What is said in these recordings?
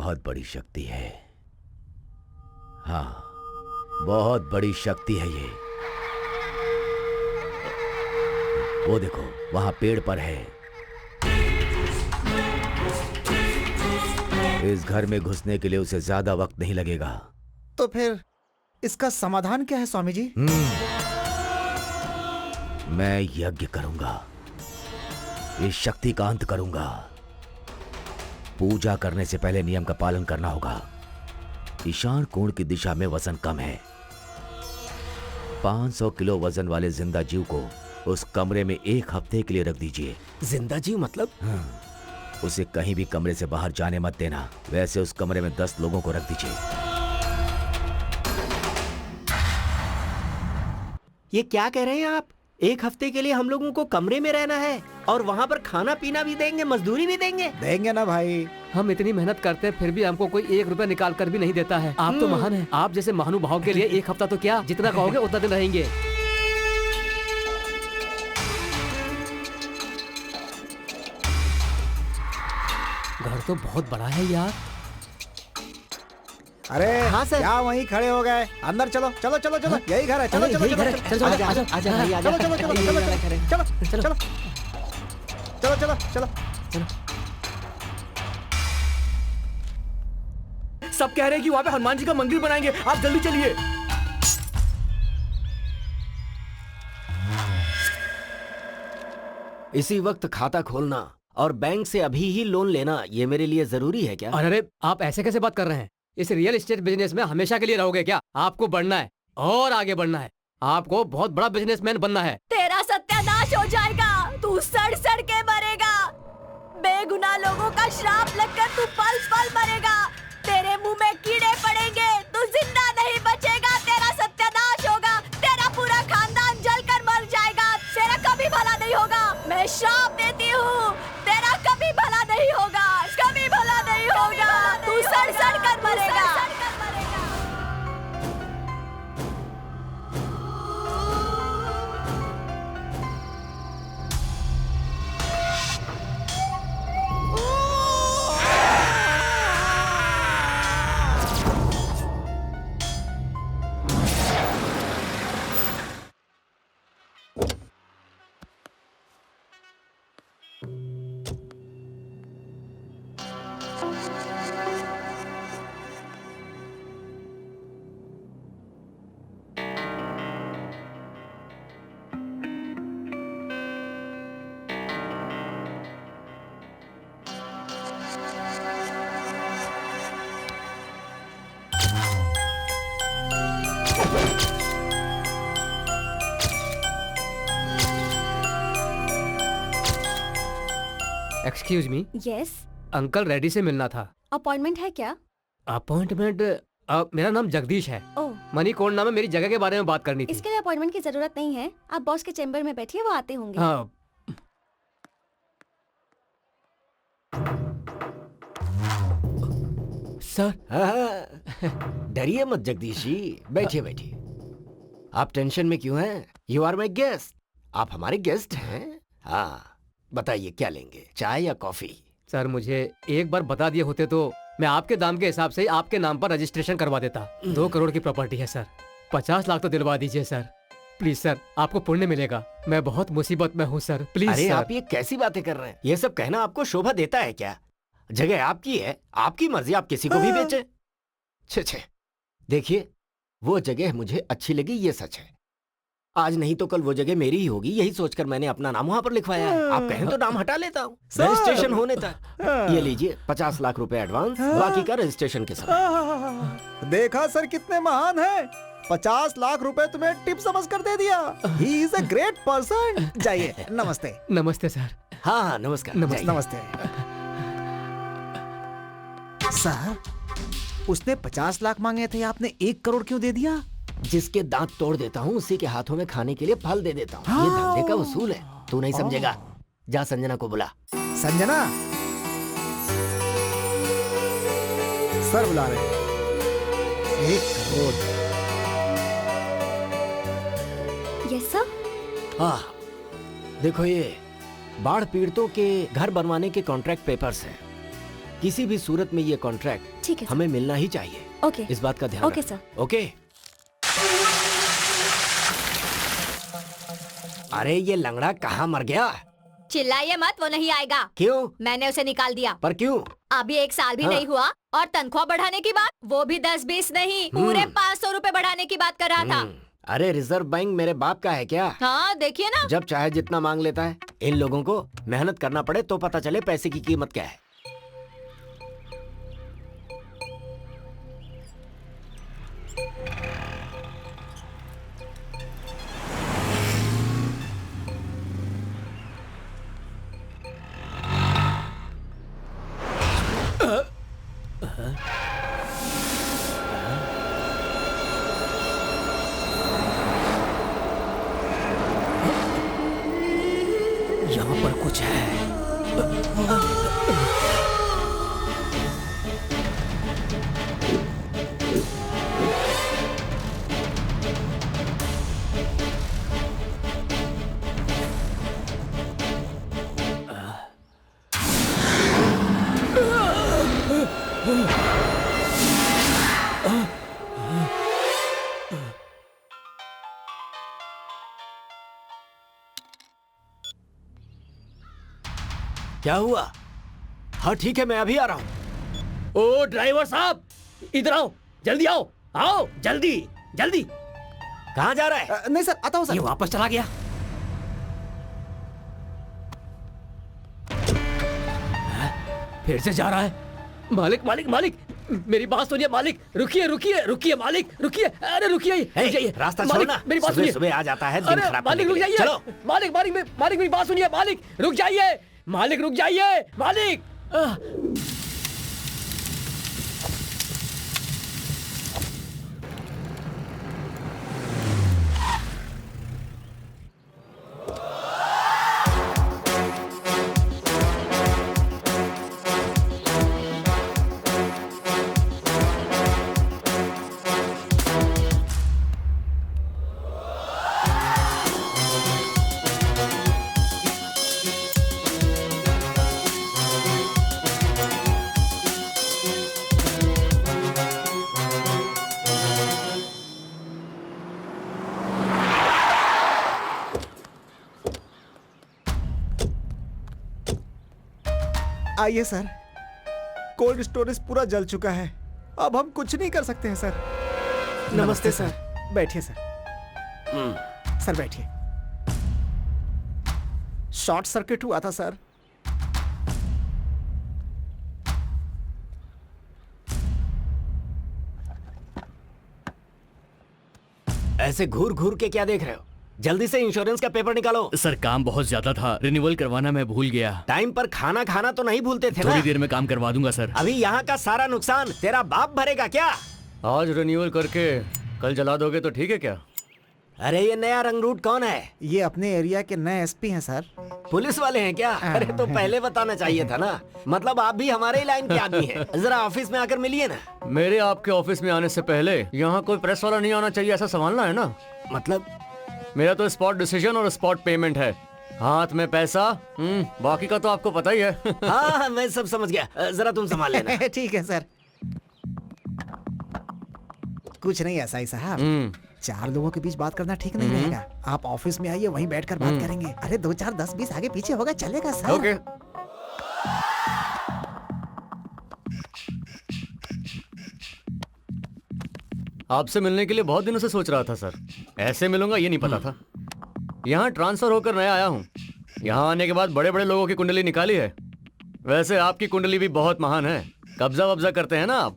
बहुत बड़ी शक्ति है। हाँ, बहुत बड़ी शक्ति है ये। वो देखो, वहां पेड़ पर है। इस घर में घुसने के लिए उसे ज्यादा वक्त नहीं लगेगा। तो फिर इसका समाधान क्या है स्वामी जी? मैं यज्ञ करूंगा, इस शक्ति का अंत करूंगा। पूजा करने से पहले नियम का पालन करना होगा। ईशान कोण की दिशा में वजन कम है। 500 किलो वजन वाले जिंदा जीव को उस कमरे में 1 हफ्ते के लिए रख दीजिए। जिंदा जीव मतलब? हाँ, उसे कहीं भी कमरे से बाहर जाने मत देना। वैसे उस कमरे में 10 लोगों को रख दीजिए। ये क्या कह रहे हैं आप? 1 हफ्ते के लिए हम लोगों को कमरे में रहना है और वहाँ पर खाना पीना भी देंगे, मजदूरी भी देंगे? देंगे ना भाई। हम इतनी मेहनत करते हैं फिर भी हमको कोई 1 रुपया निकाल कर भी नहीं देता है। आप तो महान हैं। आप जैसे महानुभाव के लिए 1 हफ्ता तो क्या, जितना कहोगे उतना दिन रहेंगे। घर तो बहुत बड़ा है यार। अरे हाँ सर। क्या वहीं खड़े हो गए? अंदर चलो चलो चलो चलो, यही घर है। चलो चलो यही चलो घर है। चलो चलो, आजा, आजा भाई, आजा। चलो चलो चलो यही चलो घर है। चलो चलो चलो। चलो चलो चलो चलो। सब कह रहे हैं कि वहाँ पे हनुमान जी का मंदिर बनाएंगे, आप जल्दी चलिए। इसी वक्त खाता खोलना और बैंक से अभी ही लोन लेना, ये मेरे लिए जरूरी है क्या? अरे आप ऐसे कैसे बात कर रहे हैं? इस रियल एस्टेट बिजनेस में हमेशा के लिए रहोगे क्या? आपको बढ़ना है और आगे बढ़ना है। आपको बहुत बड़ा बिजनेसमैन बनना है। तेरा सत्यानाश हो जाएगा, तू सड़ सड़ के मरेगा। बेगुनाह लोगों का श्राप लगकर तू पल पल मरेगा। तेरे मुंह में कीड़े पड़ेंगे, तू जिंदा नहीं बचेगा। तेरा सत्यानाश होगा, तेरा पूरा खानदान जलकर मर जाएगा। तेरा कभी भला नहीं होगा। मैं श्राप देती हूँ, तेरा कभी भला नहीं होगा, कभी भला नहीं होगा। तू सड़ सड़ कर मरेगा। Excuse me. Yes, uncle Reddy से मिलना था। अपॉइंटमेंट है क्या? अपॉइंटमेंट? मेरा नाम जगदीश है। ओह, मनी कोड नाम है। मेरी जगह के बारे में बात करनी थी। इसके लिए अपॉइंटमेंट की जरूरत नहीं है। आप बॉस के चेम्बर में बैठिए, वो आते होंगे। हाँ। सर, डरिए मत जगदीश जी, बैठिए बैठिए। आप टेंशन में क्यों हैं? You are my guest. आप हमारे गेस्ट हैं। हाँ, बताइए क्या लेंगे, चाय या कॉफी? सर, मुझे एक बार बता दिए होते तो मैं आपके दाम के हिसाब से आपके नाम पर रजिस्ट्रेशन करवा देता। 2 करोड़ की प्रॉपर्टी है सर। 50 लाख तो दिलवा दीजिए सर, प्लीज सर। आपको पुण्य मिलेगा। मैं बहुत मुसीबत में हूँ सर, प्लीज। अरे सर। आप ये कैसी बातें कर रहे हैं? ये सब कहना आपको शोभा देता है क्या? जगह आपकी है, आपकी मर्जी, आप किसी को भी बेचे। छे छे, देखिए, वो जगह मुझे अच्छी लगी, ये सच है। आज नहीं तो कल वो जगह मेरी ही होगी, यही सोचकर मैंने अपना नाम वहाँ पर लिखवाया है। आप कहें तो नाम हटा लेता हूँ रजिस्ट्रेशन होने तक। ये लीजिए 50 लाख रुपए एडवांस, बाकी का रजिस्ट्रेशन के साथ। देखा सर कितने महान है। 50 लाख रुपए तुम्हें टिप समझ कर दे दिया। He is a great person। जाइए, नमस्ते। नमस्ते सर। हाँ हाँ, नमस्कार। नमस्ते। नमस्ते सर। उसने 50 लाख मांगे थे, आपने 1 करोड़ क्यों दे दिया? जिसके दांत तोड़ देता हूँ उसी के हाथों में खाने के लिए फल दे देता हूँ। ये धंधे का वसूल है, तू नहीं समझेगा। जा संजना को बुला। संजना सर बुला रहे हैं। 1 करोड़। Yes sir. हाँ, देखो, ये बाढ़ पीड़ितों के घर बनवाने के कॉन्ट्रैक्ट पेपर्स हैं। किसी भी सूरत में ये कॉन्ट्रैक्ट ठीक है हमें मिलना ही चाहिए। ओके इस बात का ध्यान ओके रखना। सर। ओके। अरे ये लंगड़ा कहाँ मर गया? चिल्लाइए मत, वो नहीं आएगा। क्यों? मैंने उसे निकाल दिया। पर क्यों? अभी 1 साल भी हाँ। नहीं हुआ और तनख्वाह बढ़ाने की बात, वो भी 10-20 नहीं, पूरे 500 रुपए बढ़ाने की बात कर रहा था। अरे रिजर्व बैंक मेरे बाप का है क्या? हाँ देखिए ना। जब चाहे जितना मांग लेता है। इन लोगों को मेहनत करना पड़े तो पता चले पैसे की कीमत क्या है। यहाँ पर कुछ है। क्या हुआ? हाँ ठीक है, मैं अभी आ रहा हूँ। ओ ड्राइवर साहब, इधर आओ, जल्दी आओ, आओ जल्दी जल्दी। कहाँ जा रहा है? नहीं सर, आता हूँ ये सर। वापस चला गया। फिर से जा रहा है। मालिक मालिक मालिक, मेरी बात सुनिए मालिक। रुकिए रुकिए रुकिए मालिक, रुकिए। अरे रुकिए, रुक जाइए। रास्ता मालिक, छोड़ना। मेरी बात सुबह सुनिए। सुबह आ जाता है दिन अरे खराब मालिक करने रुक के लिए। जाइए। चलो। मालिक मालिक मेरी बात सुनिए। मालिक रुक जाइए, मालिक रुक जाइए, मालिक। आइए सर, कोल्ड स्टोरेज पूरा जल चुका है, अब हम कुछ नहीं कर सकते हैं सर। नमस्ते सर। बैठिए सर। सर बैठिए। शॉर्ट सर्किट हुआ था सर। ऐसे घूर घूर के क्या देख रहे हो? जल्दी से इंश्योरेंस का पेपर निकालो। सर काम बहुत ज्यादा था, रिन्यूअल करवाना मैं भूल गया। टाइम पर खाना खाना तो नहीं भूलते थे ना? थोड़ी देर में काम करवा दूंगा सर। अभी यहाँ का सारा नुकसान तेरा बाप भरेगा क्या? आज रिन्यूअल करके कल जला दोगे तो ठीक है क्या? अरे ये नया रंगरूट कौन है? ये अपने एरिया के नए एसपी हैं सर। पुलिस वाले हैं क्या? अरे तो पहले बताना चाहिए था ना। मतलब आप भी हमारे ही लाइन के आदमी हैं। जरा ऑफिस में आकर मिलिए ना। मेरे आपके ऑफिस में आने से पहले यहाँ कोई प्रेस वाला नहीं आना चाहिए, ऐसा संभालना है ना? मतलब मेरा तो स्पॉट डिसीजन और स्पॉट पेमेंट है। हाथ में पैसा, बाकी का तो आपको पता ही है। हाँ मैं सब समझ गया। जरा तुम संभाल लेना। ठीक है सर। कुछ नहीं ऐसा ही साहब, 4 लोगों के बीच बात करना ठीक नहीं रहेगा। आप ऑफिस में आइए, वहीं बैठकर बात करेंगे। अरे 2 4 10 20 आगे पीछे होगा, चलेगा सर। ओके। आपसे मिलने के लिए बहुत दिनों से सोच रहा था सर। ऐसे मिलूंगा ये नहीं पता था। यहाँ ट्रांसफर होकर नया आया हूँ। यहाँ आने के बाद बड़े बड़े लोगों की कुंडली निकाली है। वैसे आपकी कुंडली भी बहुत महान है। कब्जा वब्जा करते हैं ना आप।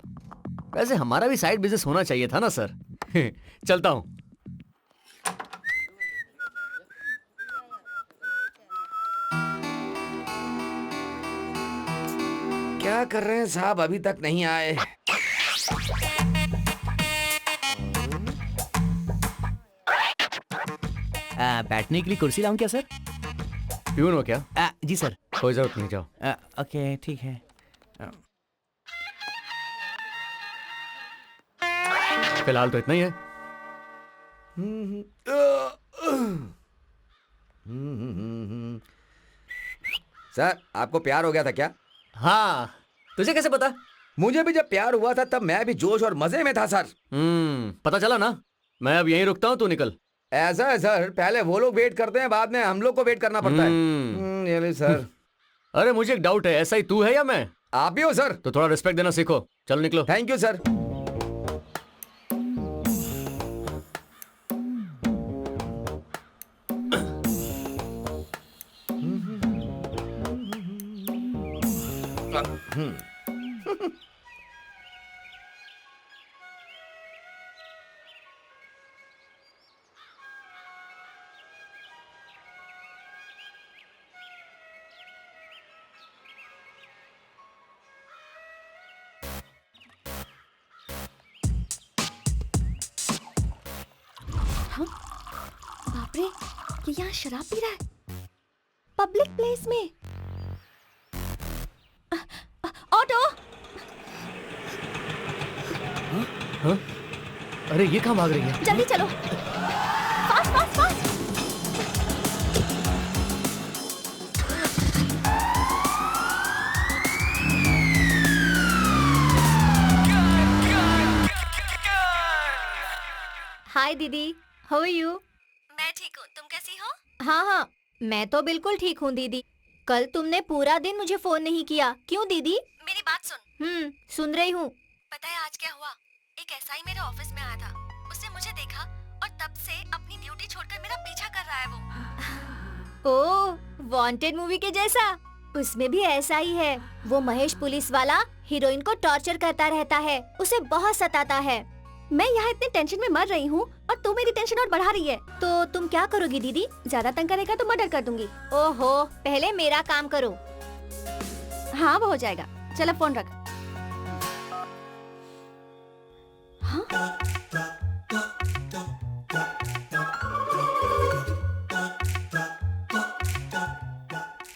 वैसे हमारा भी साइड बिजनेस होना चाहिए था ना सर। चलता हूँ। क्या कर रहे हैं साहब, अभी तक नहीं आए? बैठने के लिए कुर्सी लाऊं क्या सर? प्यून हो क्या? जी सर। कोई जरूरत नहीं, जाओ। ओके ठीक है। फिलहाल तो इतना ही है। सर आपको प्यार हो गया था क्या? हाँ तुझे कैसे पता? मुझे भी जब प्यार हुआ था तब मैं भी जोश और मजे में था सर। पता चला ना। मैं अब यहीं रुकता हूँ, तू निकल। ऐसा है सर, पहले वो लोग वेट करते हैं, बाद में हम लोग को वेट करना पड़ता है। ये ली सर। अरे मुझे एक डाउट है, ऐसा ही तू है या मैं? आप भी हो सर। तो थोड़ा रिस्पेक्ट देना सीखो। चलो निकलो। Thank you sir. बाप रे, ये यहाँ शराब पी रहा है पब्लिक प्लेस में। ऑटो। अरे ये कहाँ भाग रही है? जल्दी चलो, फास्ट फास्ट फास्ट। हाय दीदी, हाउ आर यू? मैं ठीक हूँ, तुम कैसी हो? हाँ हाँ, मैं तो बिल्कुल ठीक हूँ दीदी। कल तुमने पूरा दिन मुझे फोन नहीं किया, क्यों दीदी? मेरी बात सुन। सुन रही हूँ। पता है आज क्या हुआ? एक एसआई मेरे ऑफिस में आया था, उसने मुझे देखा और तब से अपनी ड्यूटी छोड़कर मेरा पीछा कर रहा है वो। ओह, वांटेड मूवी के जैसा। उसमें भी ऐसा ही है। वो महेश पुलिस वाला हीरोइन को टॉर्चर करता रहता है, उसे बहुत सताता है। मैं यहाँ इतने टेंशन में मर रही हूँ और तू मेरी टेंशन और बढ़ा रही है। तो तुम क्या करोगी दीदी? ज्यादा तंग करेगा तो मर्डर कर दूंगी। ओहो, पहले मेरा काम करो। हाँ वो हो जाएगा, चलो फोन रख। हाँ?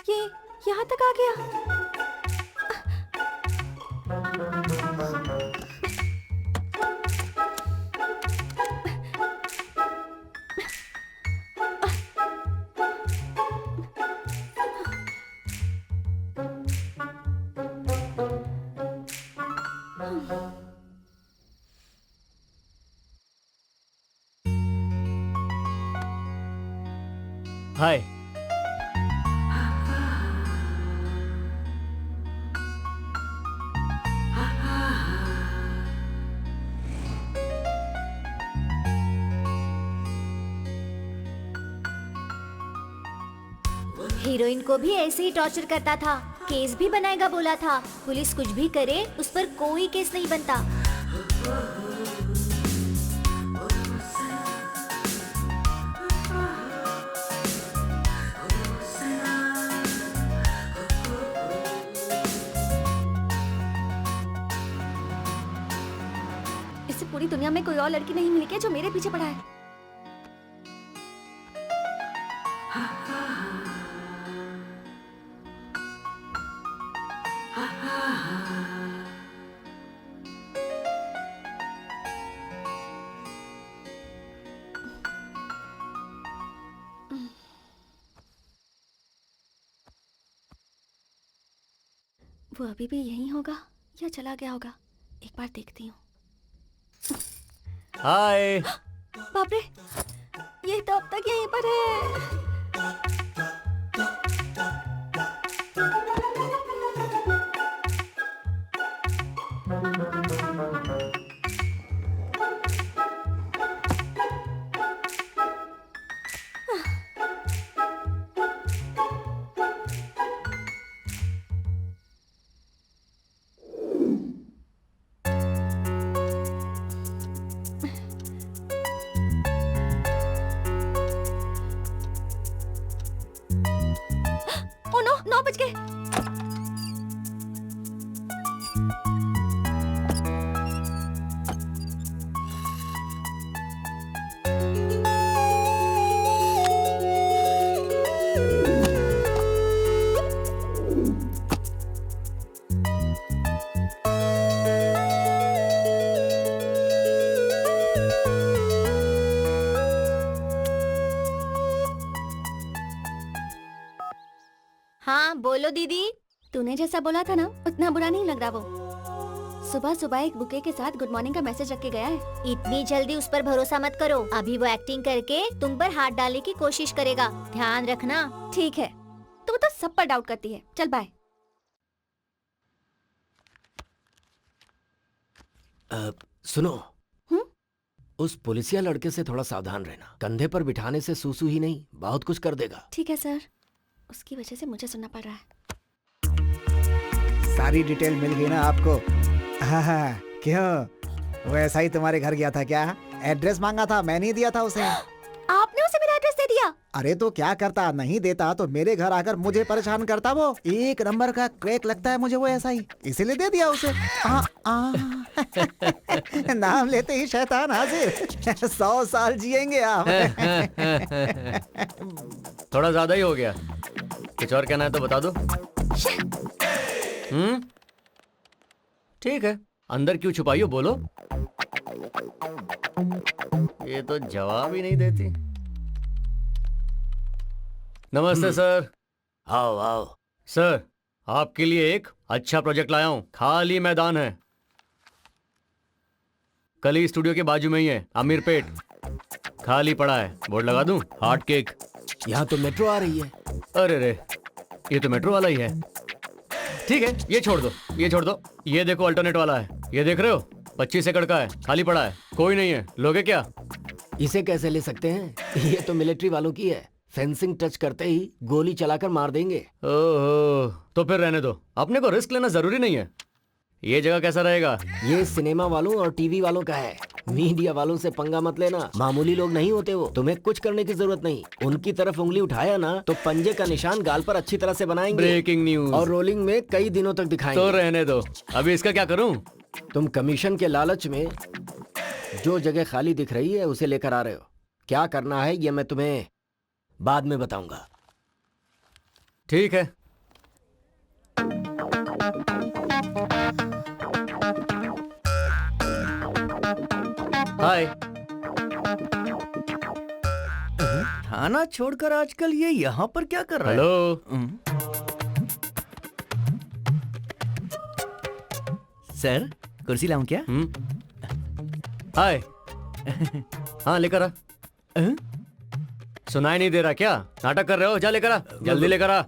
ये यहाँ तक आ गया। हाय। हीरोइन को भी ऐसे ही टॉर्चर करता था, केस भी बनाएगा बोला था। पुलिस कुछ भी करे, उस पर कोई केस नहीं बनता। इससे पूरी दुनिया में कोई और लड़की नहीं मिली क्या जो मेरे पीछे पड़ा है? वो अभी भी यहीं होगा या चला गया होगा? एक बार देखती हूँ। हाय। बाप रे, ये तो अब तक यहीं पर है। ओ नो, 9 बज गए। हाँ बोलो दीदी, तूने जैसा बोला था ना उतना बुरा नहीं लग रहा वो। सुबह सुबह एक बुके के साथ गुड मॉर्निंग का मैसेज रख के गया है। इतनी जल्दी उस पर भरोसा मत करो, अभी वो एक्टिंग करके तुम पर हाथ डालने की कोशिश करेगा, ध्यान रखना। ठीक है, तू तो सब पर डाउट करती है। चल बाय। सुनो, हम्म? उस पुलिसिया लड़के से थोड़ा सावधान रहना। कंधे पर बिठाने से सूसू ही नहीं बहुत कुछ कर देगा। ठीक है सर, उसकी वजह से मुझे सुनना पड़ रहा है। सारी डिटेल मिल गई ना आपको? हाँ, क्यों वो ऐसा ही तुम्हारे घर गया था क्या? एड्रेस मांगा था, मैं नहीं दिया था उसे। आपने उसे मेरा एड्रेस दे दिया? अरे तो क्या करता, नहीं देता तो मेरे घर आकर मुझे परेशान करता। वो एक नंबर का क्रैक लगता है मुझे वो ऐसा ही, इसीलिए दे दिया उसे। नाम लेते ही शैतान हाजिर। 100 साल जिएंगे आप। थोड़ा ज्यादा ही हो गया। कुछ और कहना है तो बता दो। ठीक है, अंदर क्यों छुपाई हो, बोलो। ये तो जवाब ही नहीं देती। नमस्ते सर। आओ आओ। सर, आपके लिए एक अच्छा प्रोजेक्ट लाया हूं। खाली मैदान है, कली स्टूडियो के बाजू में ही है, अमीरपेट। खाली पड़ा है, बोर्ड लगा दूं? Heart cake. यहाँ तो मेट्रो आ रही है। अरे रे, ये तो मेट्रो वाला ही है। ठीक है, ये छोड़ दो, ये छोड़ दो। ये देखो अल्टरनेट वाला है, ये देख रहे हो? 25 एकड़ का है, खाली पड़ा है, कोई नहीं है। लोगे क्या? इसे कैसे ले सकते हैं? ये तो मिलिट्री वालों की है। फेंसिंग टच करते ही गोली चलाकर मार देंगे। ओहो, तो फिर रहने दो, अपने को रिस्क लेना जरूरी नहीं है। ये जगह कैसा रहेगा? ये सिनेमा वालों और टीवी वालों का है, मीडिया वालों से पंगा मत लेना। मामूली लोग नहीं होते वो, तुम्हें कुछ करने की जरूरत नहीं। उनकी तरफ उंगली उठाया ना तो पंजे का निशान गाल पर अच्छी तरह से बनाएंगे। Breaking news. और रोलिंग में कई दिनों तक दिखाएंगे। तो रहने दो, अभी इसका क्या करूं? तुम कमीशन के लालच में जो जगह खाली दिख रही है उसे लेकर आ रहे हो। क्या करना है ये मैं तुम्हें बाद में बताऊंगा। ठीक है। हाय। थाना छोड़कर आजकल ये यहाँ पर क्या कर रहा है? हेलो। सर, कुर्सी लाऊं क्या? हाय। हाँ, लेकर आ। सुनाई नहीं दे रहा क्या? नाटक कर रहे हो? जा लेकर आ, जल्दी लेकर आ।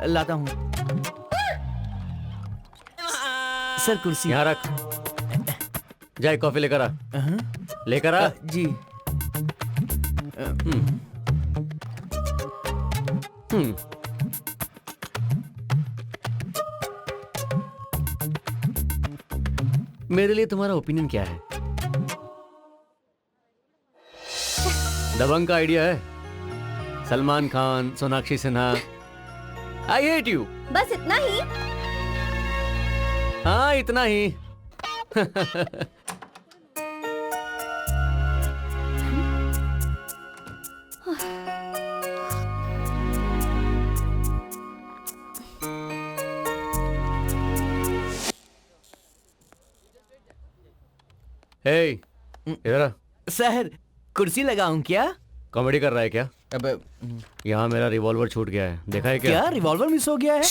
लाता हूँ। सर कुर्सी। यहाँ रख। जा एक कॉफी लेकर आ। लेकर आ। जी। मेरे लिए तुम्हारा ओपिनियन क्या है? दबंग का आइडिया है? Salman Khan, Sonakshi Sinha. I hate you. बस इतना ही? हाँ, इतना ही। हे, इधर आ। सर, कुर्सी लगाऊं क्या? कॉमेडी कर रहा है क्या? अब यहाँ मेरा रिवॉल्वर छूट गया है, देखा है क्या? क्या रिवॉल्वर मिस हो गया है?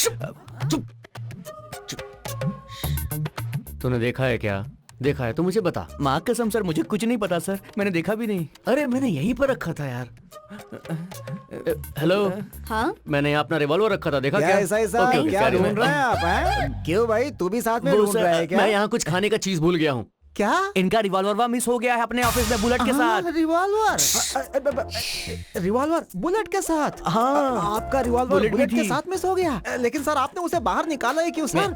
तूने देखा है क्या? देखा है तो मुझे बता। माँ कसम सर, मुझे कुछ नहीं पता सर, मैंने देखा भी नहीं। अरे मैंने यहीं पर रखा था यार। हेलो। हाँ? मैंने यहाँ अपना रिवॉल्वर रखा था, देखा क्या क्या? ऐसा ऐसा ओके, ओके, क्या sorry, ढूंढ रहे हैं आप? हैं? क्यों भाई, तू भी साथ में वो ढूंढ सर, रहा है क्या? मैं यहाँ कुछ खाने का चीज भूल गया हूँ। क्या? इनका रिवॉल्वर मिस हो गया है अपने ऑफिस में बुलेट के साथ। रिवॉल्वर? रिवॉल्वर बुलेट के साथ? हाँ। आपका रिवॉल्वर बुलेट के थी। साथ मिस हो गया? लेकिन सर आपने उसे बाहर निकाला है क्यों सर?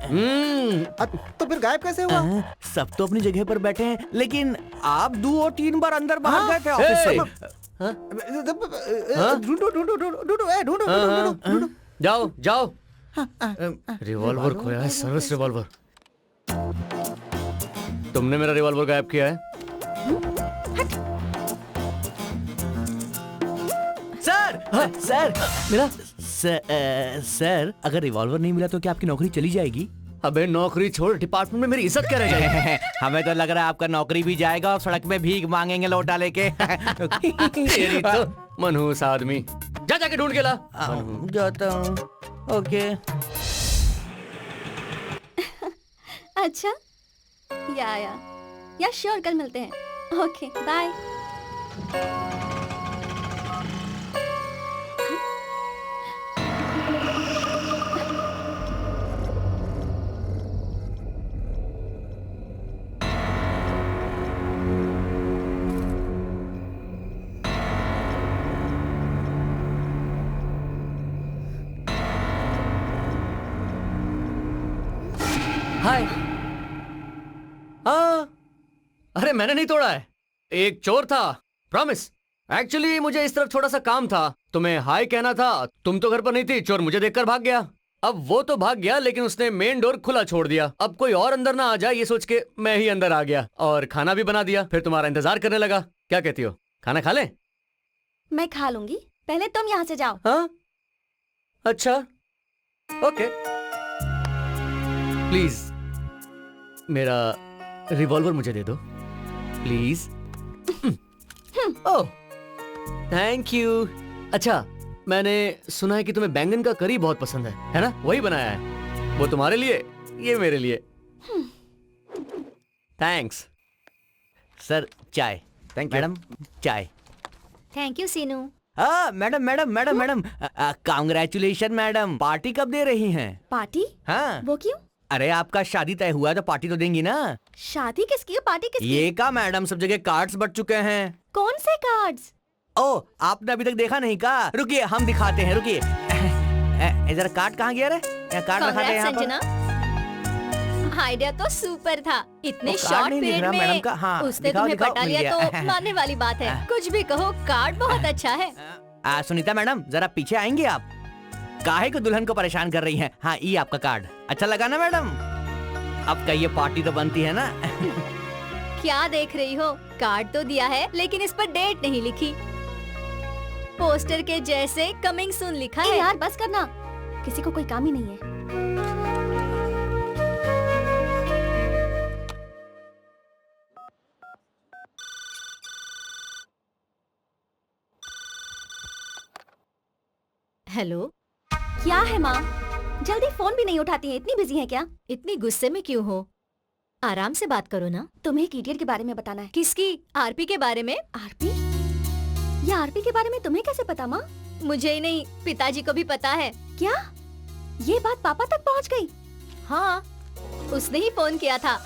तो फिर गायब कैसे हुआ? सब तो अपनी जगह पर बैठे हैं, लेकिन आप 2 और 3 बार अंदर बाहर गए थे ऑफिस से। ढूंढो ढूंढो ढूंढो ढूंढो ढूंढो ढूंढो। जाओ जाओ। रिवॉल्वर खोया है, सर्विस रिवॉल्वर। तुमने मेरा रिवॉल्वर गायब किया है? सर, सर मिला? सर, अगर रिवॉल्वर नहीं मिला तो क्या आपकी नौकरी चली जाएगी? अबे नौकरी छोड़, डिपार्टमेंट में मेरी इज्जत क्या रह जाएगी? हमें तो लग रहा है आपका नौकरी भी जाएगा और सड़क में भीख मांगेंगे लोटा लेके। तेरी तो मनहूस आदमी। जा जाके ढूंढ के ला। जाता हूँ। ओके। अच्छा, या श्योर, कल मिलते हैं। Okay, bye. हाय। अरे मैंने नहीं तोड़ा है, एक चोर था, प्रॉमिस। एक्चुअली मुझे इस तरफ थोड़ा सा काम था, तुम्हें हाय कहना था। तुम तो घर पर नहीं थी, चोर मुझे देखकर भाग गया। अब वो तो भाग गया, लेकिन उसने मेन डोर खुला छोड़ दिया। अब कोई और अंदर ना आ जाए ये सोच के मैं ही अंदर आ गया और खाना भी बना दिया। फिर तुम्हारा इंतजार करने लगा। क्या कहती हो, खाना खा लें? मैं खा लूंगी, पहले तुम यहाँ से जाओ। हाँ, अच्छा, ओके। प्लीज मेरा रिवॉल्वर मुझे दे दो, प्लीज। Oh, thank you. अच्छा, मैंने सुना है कि तुम्हें बैंगन का करी बहुत पसंद है ना? वही बनाया है, वो तुम्हारे लिए, ये मेरे लिए। थैंक्स। सर चाय। थैंक यू मैडम चाय। Thank you Seenu. Madam madam madam madam, congratulation madam. Party कब दे रही हैं? पार्टी? हाँ। वो क्यों? अरे आपका शादी तय हुआ है तो पार्टी तो देंगी ना। शादी किसकी है, पार्टी किसकी? ये का मैडम, सब जगह कार्ड्स बट चुके हैं। कौन से कार्ड्स? ओ, आपने अभी तक देखा नहीं का? रुकिए हम दिखाते हैं, रुकिए। इधर कार्ड कहाँ गया रे? कार्ड रखा है यहाँ पर। संजना, आइडिया तो सुपर था। इतने वो कार्ड शॉर्ट नहीं दिख पीरियड रहा मैडम में का। हाँ, उसने दिखाओ, तुम्हें दिखाओ, पटा मिल लिया गया। तो मानने वाली बात है। कुछ भी कहो, कार्ड बहुत अच्छा है। सुनीता मैडम जरा पीछे आएंगे आप? काहे को दुल्हन को परेशान कर रही हैं? हाँ, ये आपका कार्ड अच्छा लगा ना मैडम? अब कहिए पार्टी तो बनती है ना? क्या देख रही हो, कार्ड तो दिया है लेकिन इस पर डेट नहीं लिखी। पोस्टर के जैसे कमिंग सून लिखा है। यार बस करना, किसी को कोई काम ही नहीं है। हेलो, क्या है माँ, जल्दी फोन भी नहीं उठाती है, इतनी बिजी है क्या? इतनी गुस्से में क्यों हो? आराम से बात करो ना। तुम्हें एक इडियट के बारे में बताना है। किसकी? आरपी के बारे में? आरपी? ये आरपी के बारे में तुम्हें कैसे पता माँ? मुझे ही नहीं, पिताजी को भी पता है। क्या ये बात पापा तक पहुँच गई? हाँ, उसने ही फोन किया था।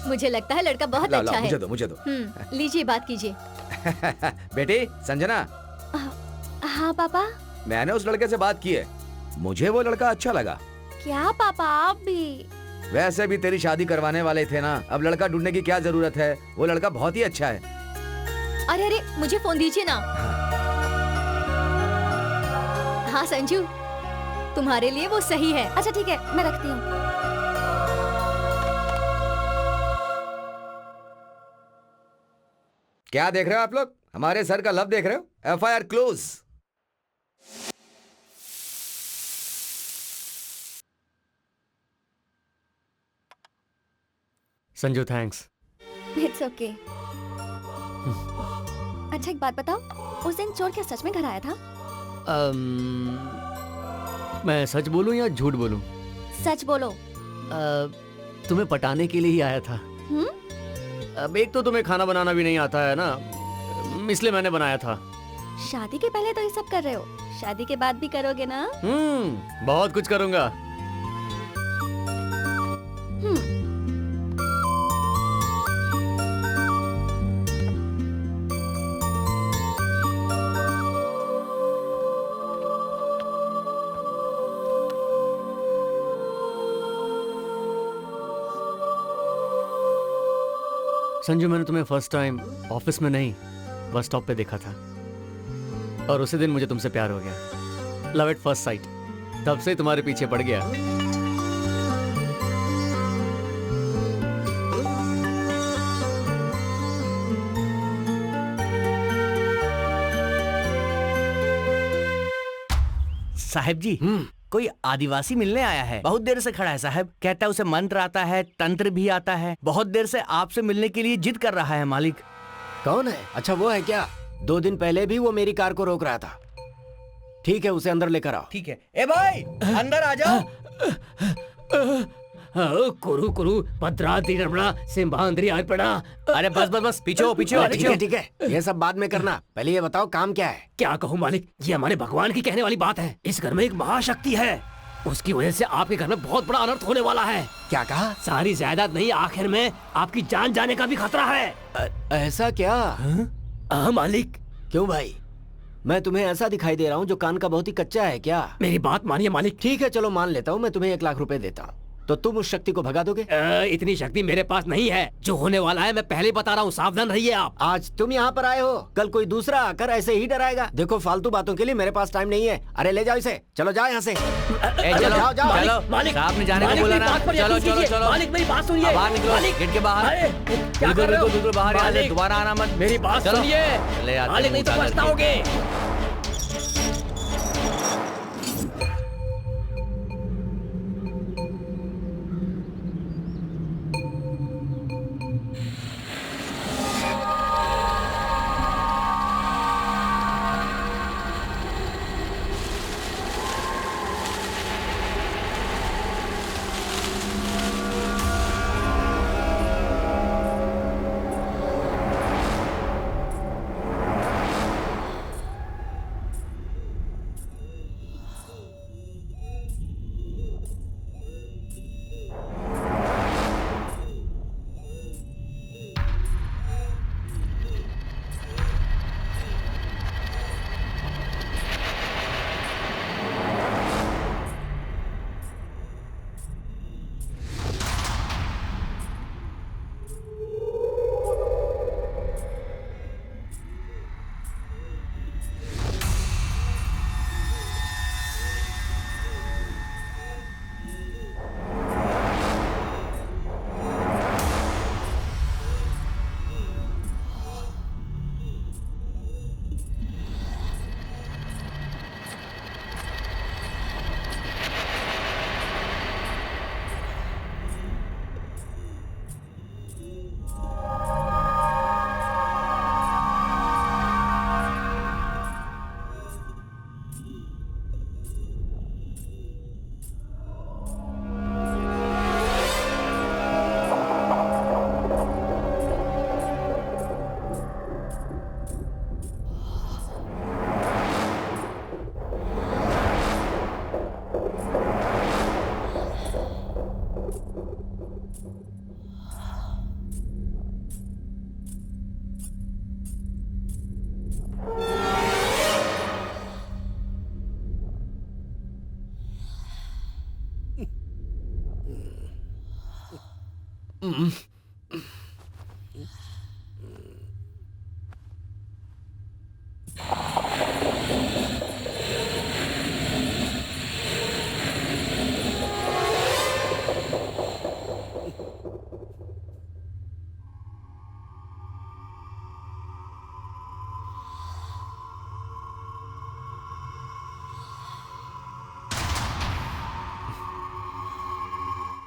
मुझे लगता है लड़का बहुत ला, अच्छा ला, है। मुझे दो, मुझे दो। लीजिए, बात कीजिए। बेटी संजना, हाँ पापा। मैंने उस लड़के से बात की है, मुझे वो लड़का अच्छा लगा। क्या पापा, आप भी? वैसे भी तेरी शादी करवाने वाले थे ना, अब लड़का ढूंढने की क्या जरूरत है? वो लड़का बहुत ही अच्छा है। अरे अरे, मुझे फोन दीजिए ना। हाँ संजू, तुम्हारे लिए वो सही है। अच्छा ठीक है, मैं रखती हूँ। क्या देख रहे हो आप लोग? हमारे सर का लव देख रहे हो? FIR close. Sanju thanks. It's okay. अच्छा एक बात बताओ, उस दिन चोर क्या सच में घर आया था? मैं सच बोलूं या झूठ बोलूं? सच बोलो। तुम्हें पटाने के लिए ही आया था। अब एक तो तुम्हें खाना बनाना भी नहीं आता है ना, इसलिए मैंने बनाया था। शादी के पहले तो ये सब कर रहे हो, शादी के बाद भी करोगे ना? बहुत कुछ करूंगा। संजू, मैंने तुम्हें फर्स्ट टाइम ऑफिस में नहीं, बस स्टॉप पे देखा था और उसी दिन मुझे तुमसे प्यार हो गया। Love at first sight. तब से तुम्हारे पीछे पड़ गया। साहब जी, कोई आदिवासी मिलने आया है, बहुत देर से खड़ा है साहब। कहता है उसे मंत्र आता है, तंत्र भी आता है। बहुत देर से आपसे मिलने के लिए जिद कर रहा है मालिक। कौन है? अच्छा वो है क्या? 2 दिन पहले भी वो मेरी कार को रोक रहा था। ठीक है, उसे अंदर लेकर आओ। ठीक है। ए भाई, अंदर आ जाओ। कुरु कुरु भद्राद्रि रमणा सिंहाद्रि अर्पणा। अरे बस बस बस, पीछे हो, पीछे हो, ठीक पीछे है हो। ठीक है, ये सब बाद में करना, पहले ये बताओ काम क्या है। क्या कहूँ मालिक, ये हमारे भगवान की कहने वाली बात है। इस घर में एक महाशक्ति है, उसकी वजह से आपके घर में बहुत बड़ा अनर्थ होने वाला है। क्या कहा? सारी जायदाद नहीं, आखिर में आपकी जान जाने का भी खतरा है। ऐसा क्या? हाँ मालिक। क्यों भाई, मैं तुम्हें ऐसा दिखाई दे रहा हूँ जो कान का बहुत ही कच्चा है क्या? मेरी बात मानिए मालिक। ठीक है चलो मान लेता हूँ, मैं तुम्हें 1 लाख रुपए देता हूँ, तो तुम उस शक्ति को भगा दोगे? इतनी शक्ति मेरे पास नहीं है। जो होने वाला है मैं पहले बता रहा हूँ, सावधान रहिए आप। आज तुम यहाँ पर आए हो, कल कोई दूसरा आकर ऐसे ही डराएगा। देखो फालतू बातों के लिए मेरे पास टाइम नहीं है। अरे ले जाओ इसे, चलो जाओ यहाँ से। चलो जाओ, जाओ। चलो, मालिक, साहब ने जाने को मालिक, बोला मेरी ना। बात पर चलो यकीन चलो कीजिए। चलो, मालिक मेरी बात सुनिए। बाहर निकलो, मालिक, गेट के बाहर। अरे, क्या बिल्कुल कर रहे हो? बिल्कुल बिल्कुल बाहर, यहाँ से मालिक, दोबारा आना मत। मेरी बात चलो। सुनिए चले आते मालिक, नहीं तो मुंह उतार पछताओगे।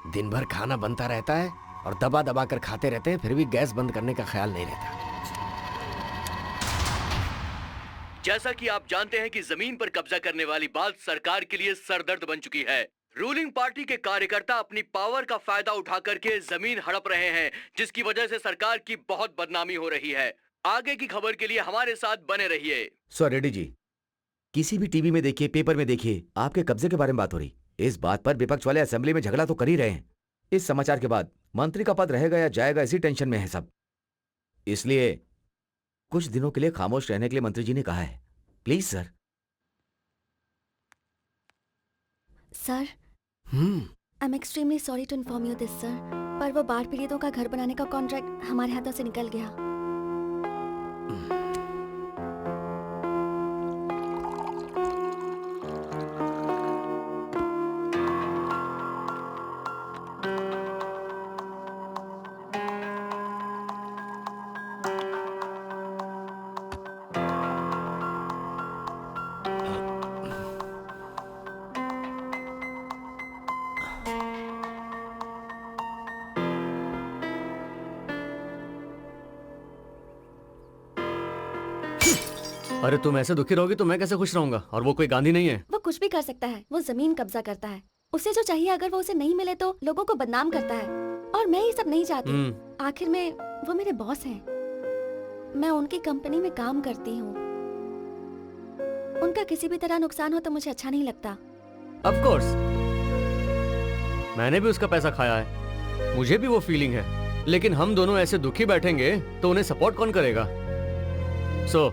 दिन भर खाना बनता रहता है और दबा दबा कर खाते रहते हैं, फिर भी गैस बंद करने का ख्याल नहीं रहता। जैसा कि आप जानते हैं कि जमीन पर कब्जा करने वाली बात सरकार के लिए सरदर्द बन चुकी है। रूलिंग पार्टी के कार्यकर्ता अपनी पावर का फायदा उठा करके जमीन हड़प रहे हैं, जिसकी वजह से सरकार की बहुत बदनामी हो रही है। आगे की खबर के लिए हमारे साथ बने रहिए। सर रेड्डी जी, किसी भी टीवी में देखिए, पेपर में देखिए, आपके कब्जे के बारे में बात हो रही। इस बात पर विपक्ष वाले असेंबली में झगड़ा तो कर ही रहे हैं। इस समाचार के बाद मंत्री का पद रहेगा या जाएगा, इसी टेंशन में है सब। इसलिए कुछ दिनों के लिए खामोश रहने के लिए मंत्री जी ने कहा है। Please sir. Sir, I am extremely sorry to inform you this sir, पर वो बाढ़ पीड़ितों का घर बनाने का कॉन्ट्रैक्ट हमारे हाथों से निकल गया। अरे तुम ऐसे दुखी रहोगी तो मैं कैसे खुश रहूंगा? और वो कोई गांधी नहीं है। वो कुछ भी कर सकता है, वो जमीन कब्जा करता है। उसे जो चाहिए अगर वो उसे नहीं मिले तो लोगों को बदनाम करता है, और मैं ये सब नहीं चाहती। आखिर में वो मेरे बॉस हैं, मैं उनकी कंपनी में काम करती हूँ। उनका किसी भी तरह नुकसान हो तो मुझे अच्छा नहीं लगता। ऑफ कोर्स, मैंने भी उसका पैसा खाया है, मुझे भी वो फीलिंग है। लेकिन हम दोनों ऐसे दुखी बैठेंगे तो उन्हें सपोर्ट कौन करेगा? सो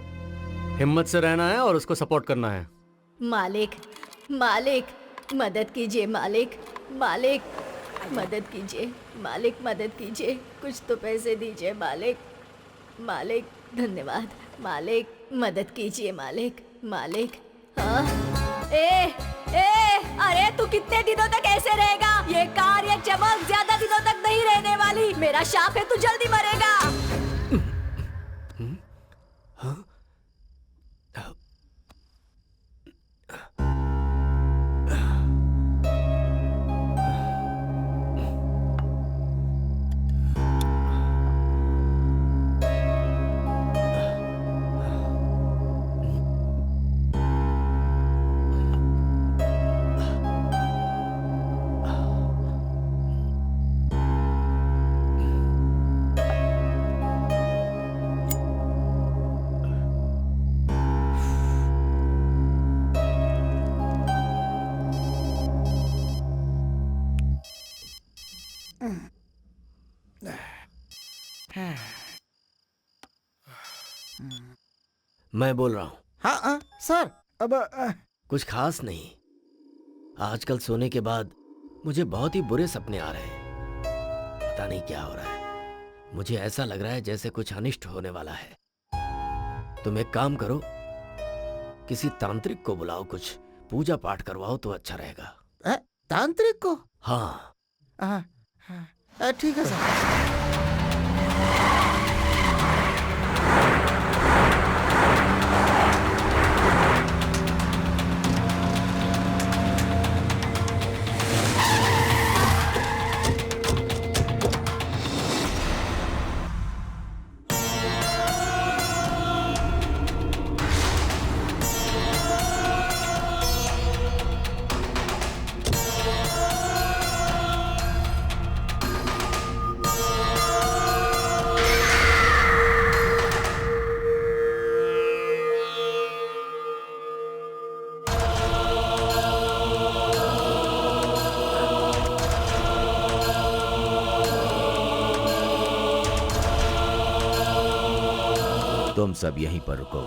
हिम्मत से रहना है और उसको सपोर्ट करना है। मालिक, मालिक मदद कीजिए, मालिक, मालिक मदद कीजिए, मालिक मदद कीजिए, कुछ तो पैसे दीजिए मालिक, मालिक धन्यवाद, मालिक मदद कीजिए, मालिक, मालिक। हाँ, अरे तू कितने दिनों तक ऐसे रहेगा? ये कार, ये चमक ज्यादा दिनों तक नहीं रहने वाली। मेरा शाप है, तू जल्दी मरेगा। मैं बोल रहा हूँ। हाँ सर, अब कुछ खास नहीं। आजकल सोने के बाद मुझे बहुत ही बुरे सपने आ रहे हैं। पता नहीं क्या हो रहा है। मुझे ऐसा लग रहा है जैसे कुछ अनिष्ट होने वाला है। तुम एक काम करो, किसी तांत्रिक को बुलाओ, कुछ पूजा पाठ करवाओ तो अच्छा रहेगा। तांत्रिक को? हाँ। ठीक है सर। तुम सब यहीं पर रुको।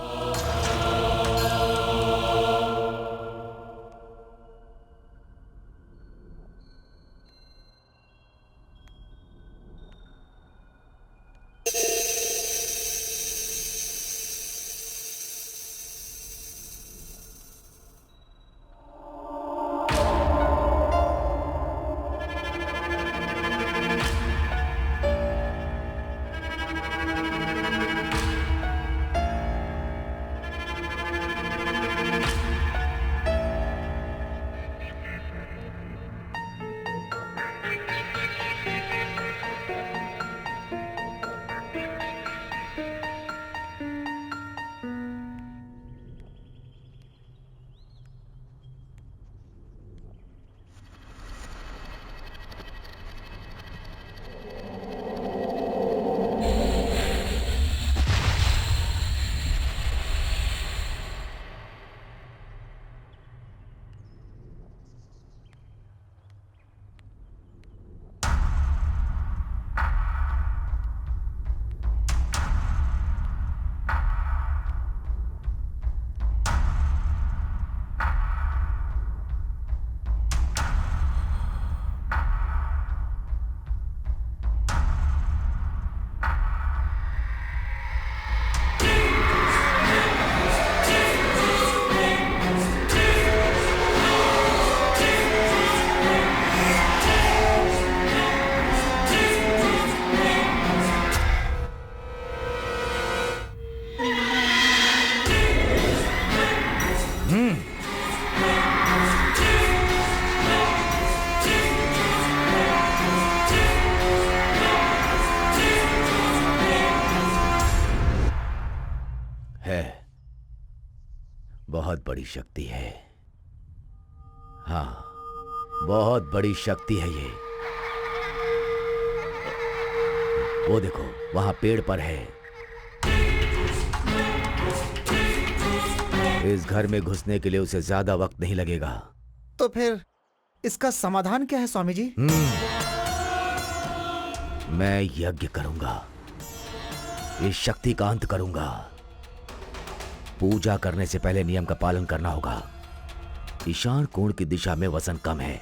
बहुत बड़ी शक्ति है। हाँ, बहुत बड़ी शक्ति है ये। वो देखो, वहां पेड़ पर है। इस घर में घुसने के लिए उसे ज्यादा वक्त नहीं लगेगा। तो फिर इसका समाधान क्या है स्वामी जी? मैं यज्ञ करूंगा, इस शक्ति का अंत करूंगा। पूजा करने से पहले नियम का पालन करना होगा। ईशान कोण की दिशा में वजन कम है।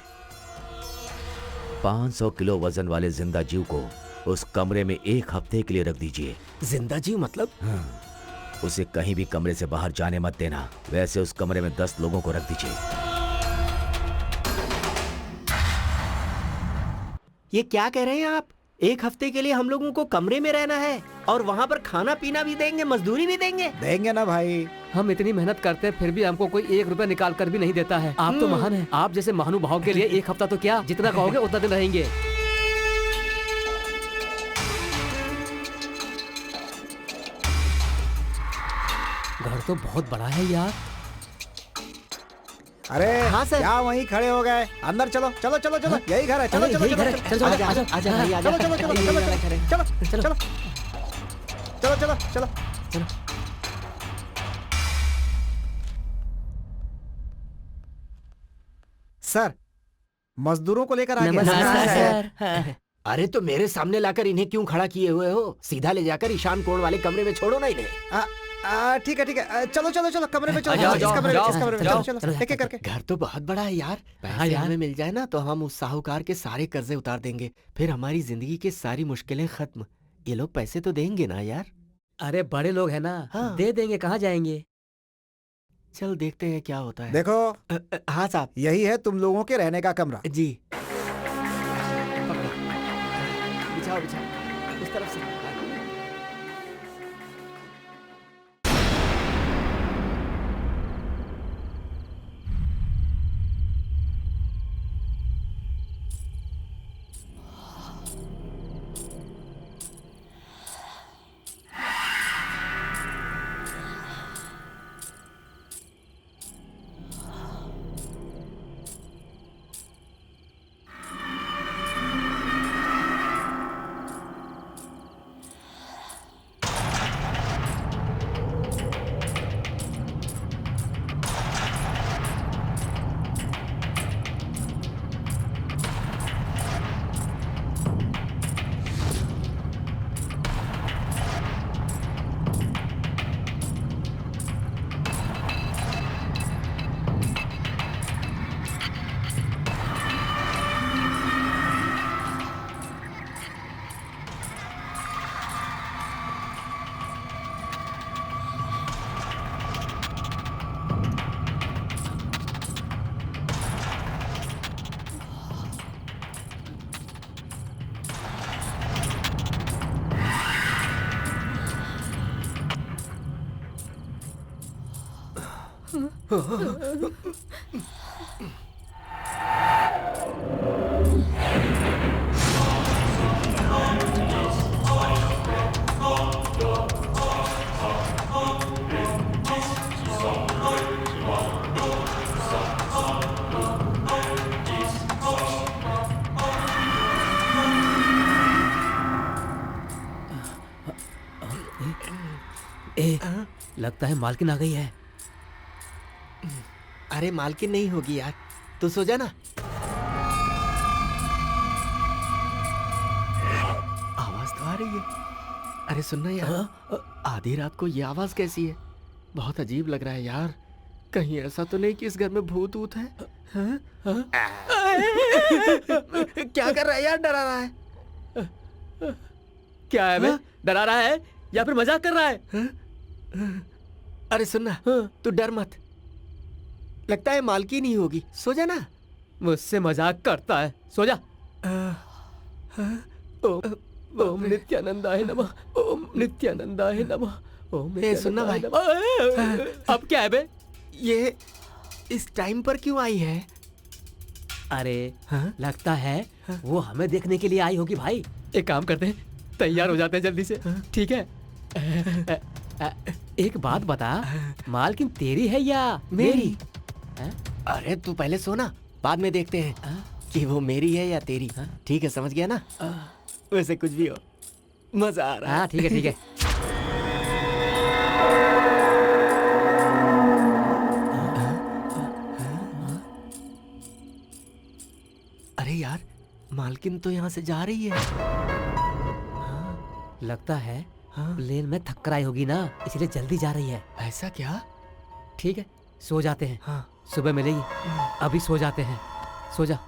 500 किलो वजन वाले जिंदा जीव को उस कमरे में 1 हफ्ते के लिए रख दीजिए। जिंदा जीव मतलब? उसे कहीं भी कमरे से बाहर जाने मत देना। वैसे उस कमरे में 10 लोगों को रख दीजिए। ये क्या कह रहे हैं आप? 1 हफ्ते के लिए हम लोगों को कमरे में रहना है और वहाँ पर खाना पीना भी देंगे, मजदूरी भी देंगे? देंगे ना भाई। हम इतनी मेहनत करते हैं फिर भी हमको कोई 1 रुपया निकाल कर भी नहीं देता है। आप तो महान हैं। आप जैसे महानुभाव के लिए 1 हफ्ता तो क्या, जितना कहोगे उतना दिन रहेंगे। घर तो बहुत बड़ा है यार। अरे हाँ सर। क्या वहीं खड़े हो गए? अंदर चलो चलो चलो चलो, यही घर है। चलो अरे, चलो यही चलो घर है। चलो चलो, आजा, आजा, आजा भाई, आजा। चलो चलो चलो यही चलो वाला घर है। चलो चलो। चलो चलो चलो चलो। सर, मजदूरों को लेकर आ गया। नमस्कार सर। अरे तो मेरे सामने लाकर इन्हें क्यों खड़ा किए हुए हो? सीधा ले जाकर ईशान कोण वाले कमरे में छोड़ो ना इन्हें। ठीक है ठीक है। चलो चलो चलो, कमरे में चलो। जाओ, इस जाओ, कमरे में, जाओ, इस कमरे में जाओ, चलो चलो, एक एक करके। घर तो बहुत बड़ा है यार। पैसे यार। हमें मिल जाए ना तो हम उस साहूकार के सारे कर्जे उतार देंगे। फिर हमारी जिंदगी की सारी मुश्किलें खत्म। ये लोग पैसे तो देंगे ना यार? अरे बड़े लोग हैं ना, हाँ। दे देंगे, कहाँ जाएंगे। चल देखते हैं क्या होता है। देखो, हाँ साहब यही है तुम लोगों के रहने का कमरा। जी। बिछाओ बिछाओ उस तरफ से। लगता है मालकिन आ गई है। अरे मालकिन नहीं होगी यार, तू सो जा ना। आवाज तो आ रही है। अरे सुनना यार, आधी रात को ये आवाज कैसी है? बहुत अजीब लग रहा है यार। कहीं ऐसा तो नहीं कि इस घर में भूत ऊत है? हाँ? हाँ? क्या कर रहा है यार? डरा रहा है। क्या है बे? डरा रहा है या फिर मजाक कर रहा है? अरे सुनना, तू डर मत। लगता है मालकिन ही होगी। सो जा ना। मुझसे मजाक करता है। सो जा। ओम नित्यानंदाय नमः। ओम नित्यानंदाय नमः। ओम सुनना भाई। अब क्या है बे? ये इस टाइम पर क्यों आई है? अरे लगता है वो हमें देखने के लिए आई होगी भाई। एक काम करते हैं, तैयार हो जाते हैं जल्दी से। ठीक है? एक बात बता, मालकिन तेरी है या मेरी? अरे तू पहले सोना, बाद में देखते हैं कि वो मेरी है या तेरी। ठीक है, समझ गया ना? वैसे कुछ भी हो, मजा आ रहा है। हाँ ठीक है ठीक है। अरे यार, मालकिन तो यहाँ से जा रही है। लगता है प्लेन में थक्कर आई होगी ना, इसलिए जल्दी जा रही है। ऐसा क्या? ठीक है, सो जाते हैं। हाँ। सुबह मिलेगी। अभी सो जाते हैं। सो जा।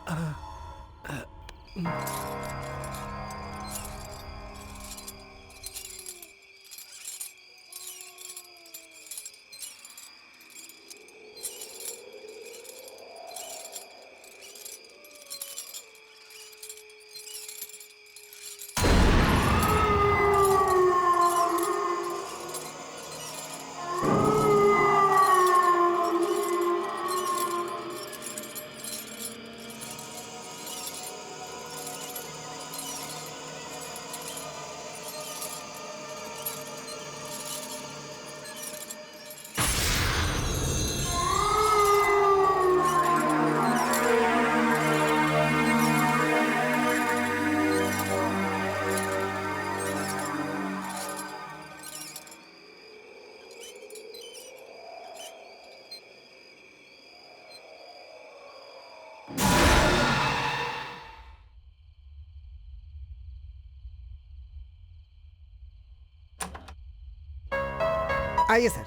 आइए सर।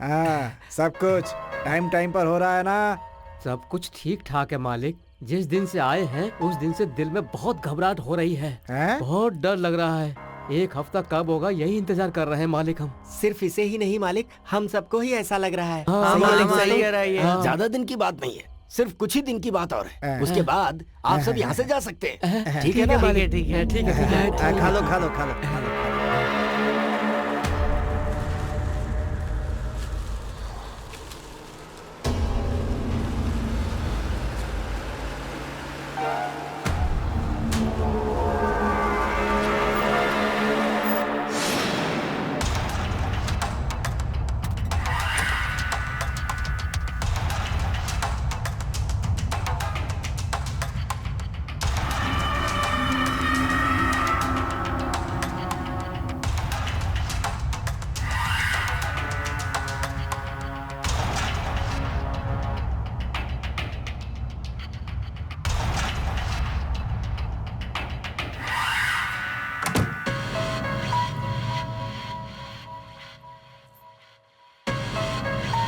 हाँ, सब कुछ टाइम टाइम पर हो रहा है ना? सब कुछ ठीक ठाक है मालिक। जिस दिन से आए हैं उस दिन से दिल में बहुत घबराहट हो रही है। बहुत डर लग रहा है। एक हफ्ता कब होगा यही इंतजार कर रहे हैं मालिक हम। सिर्फ इसे ही नहीं मालिक, हम सबको ही ऐसा लग रहा है। हाँ, मालिक हाँ, सही हाँ, कह रहा है ये। हाँ। ज्यादा दिन की बात नहीं है, सिर्फ कुछ ही दिन की बात और है। उसके बाद आप सब यहाँ से जा सकते हैं। ठीक है ना? मालिक? ठीक है ठीक है ठीक है। खा लो खा लो खा लो खा लो।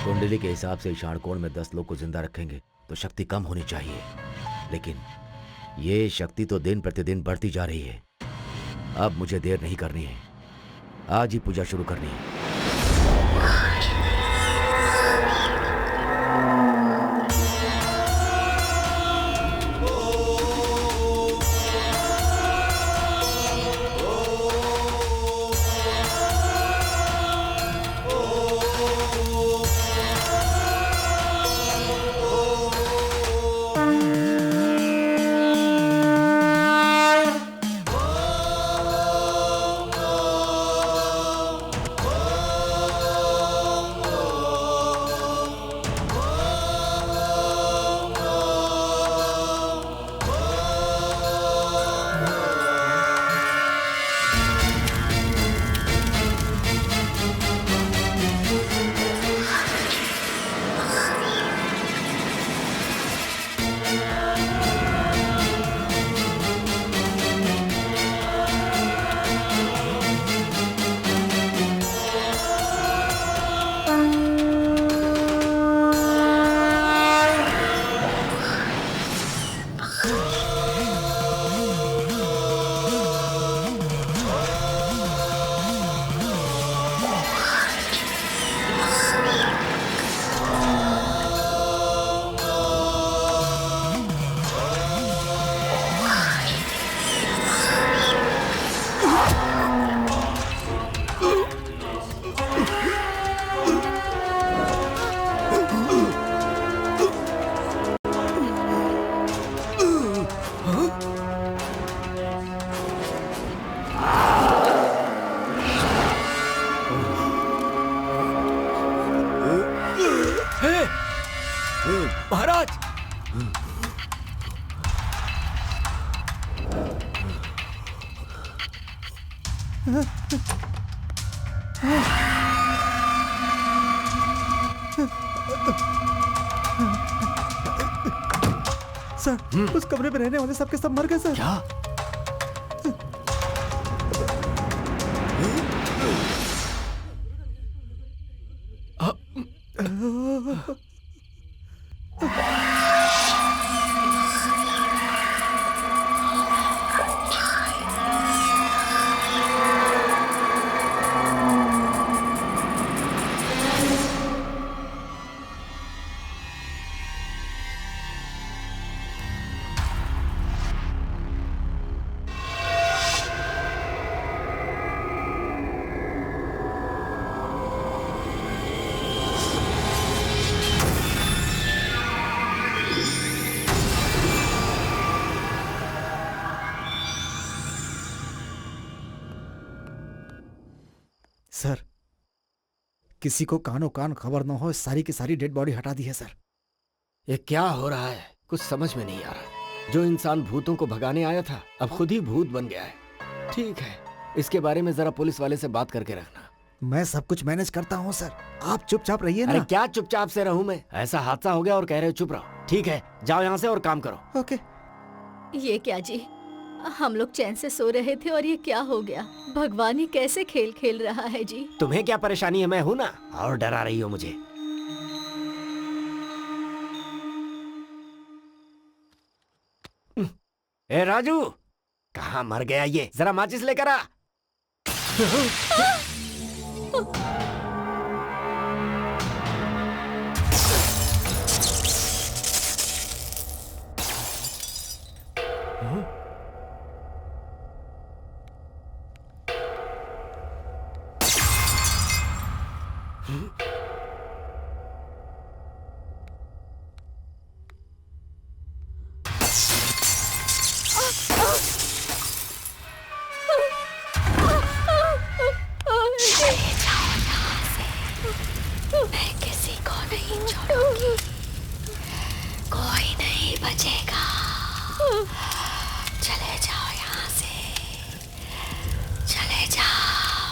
कुंडली के हिसाब से ईशानकोण में 10 लोग को जिंदा रखेंगे तो शक्ति कम होनी चाहिए, लेकिन ये शक्ति तो दिन प्रतिदिन बढ़ती जा रही है। अब मुझे देर नहीं करनी है, आज ही पूजा शुरू करनी है। महाराज। सर, उस कमरे में रहने वाले सबके सब मर गए सर। क्या? सर, किसी को कानो कान खबर न हो, सारी की सारी डेड बॉडी हटा दी है सर। ये क्या हो रहा है? कुछ समझ में नहीं आ रहा। जो इंसान भूतों को भगाने आया था अब खुद ही भूत बन गया है। ठीक है, इसके बारे में जरा पुलिस वाले से बात करके रखना। मैं सब कुछ मैनेज करता हूँ सर, आप चुपचाप रहिए अरे ना। क्या चुपचाप से रहूं मैं? ऐसा हादसा हो गया और कह रहे हो चुप रहो। ठीक है, जाओ यहाँ से और काम करो। ओके। ये क्या जी, हम लोग चैन से सो रहे थे और ये क्या हो गया? भगवान ही कैसे खेल खेल रहा है जी। तुम्हें क्या परेशानी है? मैं हूं ना, और डरा रही हो मुझे। ए राजू, कहाँ मर गया ये? जरा माचिस लेकर आ। मैं किसी को नहीं छोड़ूंगी, कोई नहीं बचेगा। चले जाओ यहाँ से, चले जाओ।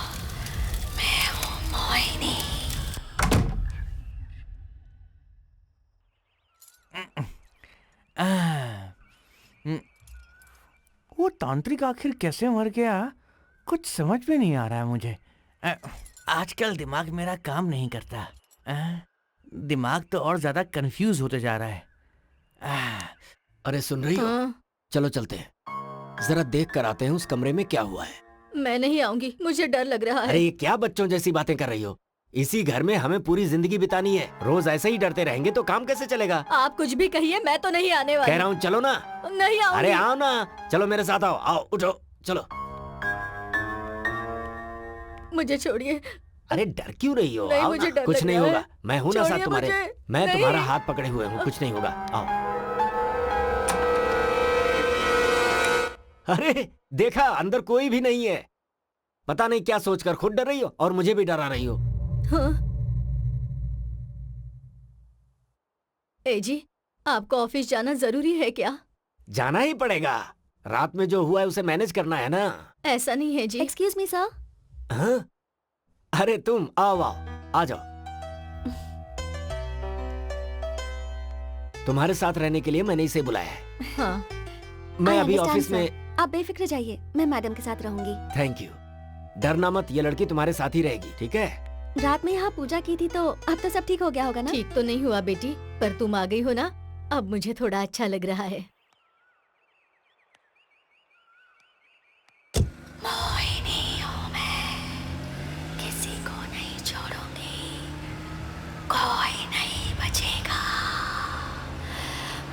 मैं हूँ मोहिनी। वो तांत्रिक आखिर कैसे मर गया, कुछ समझ में नहीं आ रहा है मुझे। आजकल दिमाग मेरा काम नहीं करता। दिमाग तो और ज्यादा कंफ्यूज होते जा रहा है। अरे सुन रही हो? चलो चलते हैं, जरा देख कर आते हैं उस कमरे में क्या हुआ है। मैं नहीं आऊंगी, मुझे डर लग रहा अरे है। ये क्या बच्चों जैसी बातें कर रही हो? इसी घर में हमें पूरी जिंदगी बितानी है। रोज ऐसे ही डरते रहेंगे तो काम कैसे चलेगा? आप कुछ भी कहिए, मैं तो नहीं आने वाली। कह रहा हूँ चलो ना। नहीं आऊंगी। अरे आओ ना, चलो मेरे साथ आओ। आओ उठो, चलो। मुझे छोड़िए। अरे डर क्यों रही हो? नहीं, आओ मुझे ना, डर कुछ लग नहीं रहा होगा। है। मैं हूं ना साथ छोड़िए तुम्हारे। मुझे। मैं नहीं। तुम्हारा हाथ पकड़े हुए हूँ, कुछ नहीं होगा। आओ। अरे देखा, अंदर कोई भी नहीं है। पता नहीं क्या सोचकर खुद डर रही हो और मुझे भी डरा रही हो। हाँ? ए जी, आपको ऑफिस जाना जरूरी है क्या? जाना ही पड़ेगा, रात में जो हुआ है उसे मैनेज करना है ना। ऐसा नहीं है जी। Excuse me sir. हाँ? अरे तुम आओ आओ, आ जाओ। तुम्हारे साथ रहने के लिए मैंने इसे बुलाया है। हाँ। मैं I अभी understand, ऑफिस sir. में। आप बेफिक्र जाइए, मैं मैडम के साथ रहूंगी। Thank you. डरना मत, ये लड़की तुम्हारे साथ ही रहेगी, ठीक है? रात में यहाँ पूजा की थी तो अब तो सब ठीक हो गया होगा ना? ठीक तो नहीं हुआ बेटी, पर तुम आ गई हो ना, अब मुझे थोड़ा अच्छा लग रहा है। मोहिनी हूँ मैं, किसी को नहीं छोड़ूंगी, कोई नहीं बचेगा।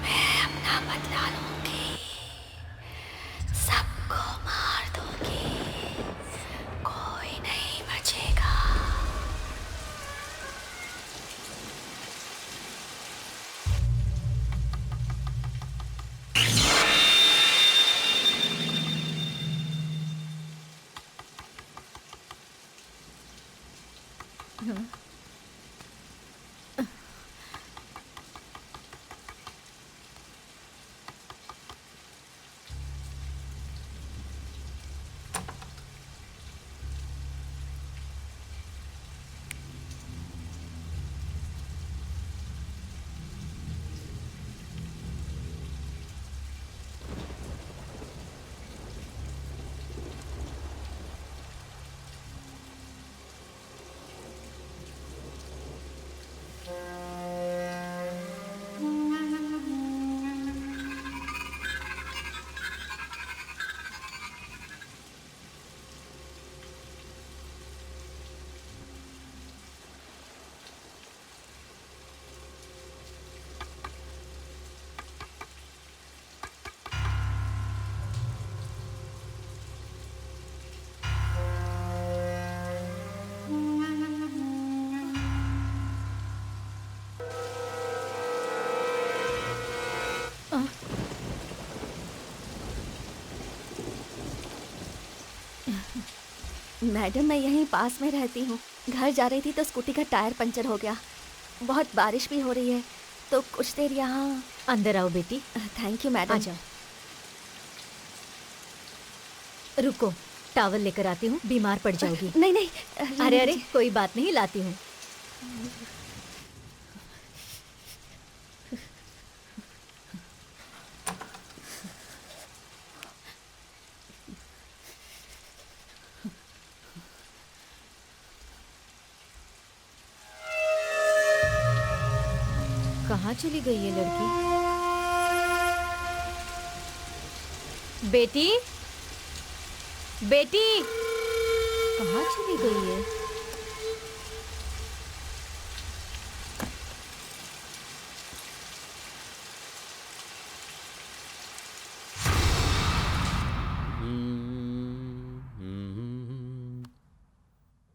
मैं अपना बदला लूंगी, सबको मार दूंगी, कोई नहीं बचेगा। मैडम मैं यहीं पास में रहती हूँ। घर जा रही थी तो स्कूटी का टायर पंचर हो गया। बहुत बारिश भी हो रही है तो कुछ देर यहाँ। अंदर आओ बेटी। Thank you madam. आ जाओ। रुको, टॉवल लेकर आती हूँ, बीमार पड़ जाओगी। नहीं नहीं, अरे अरे कोई बात नहीं, लाती हूँ। कहाँ चली गई ये लड़की? बेटी, बेटी, कहाँ चली गई है?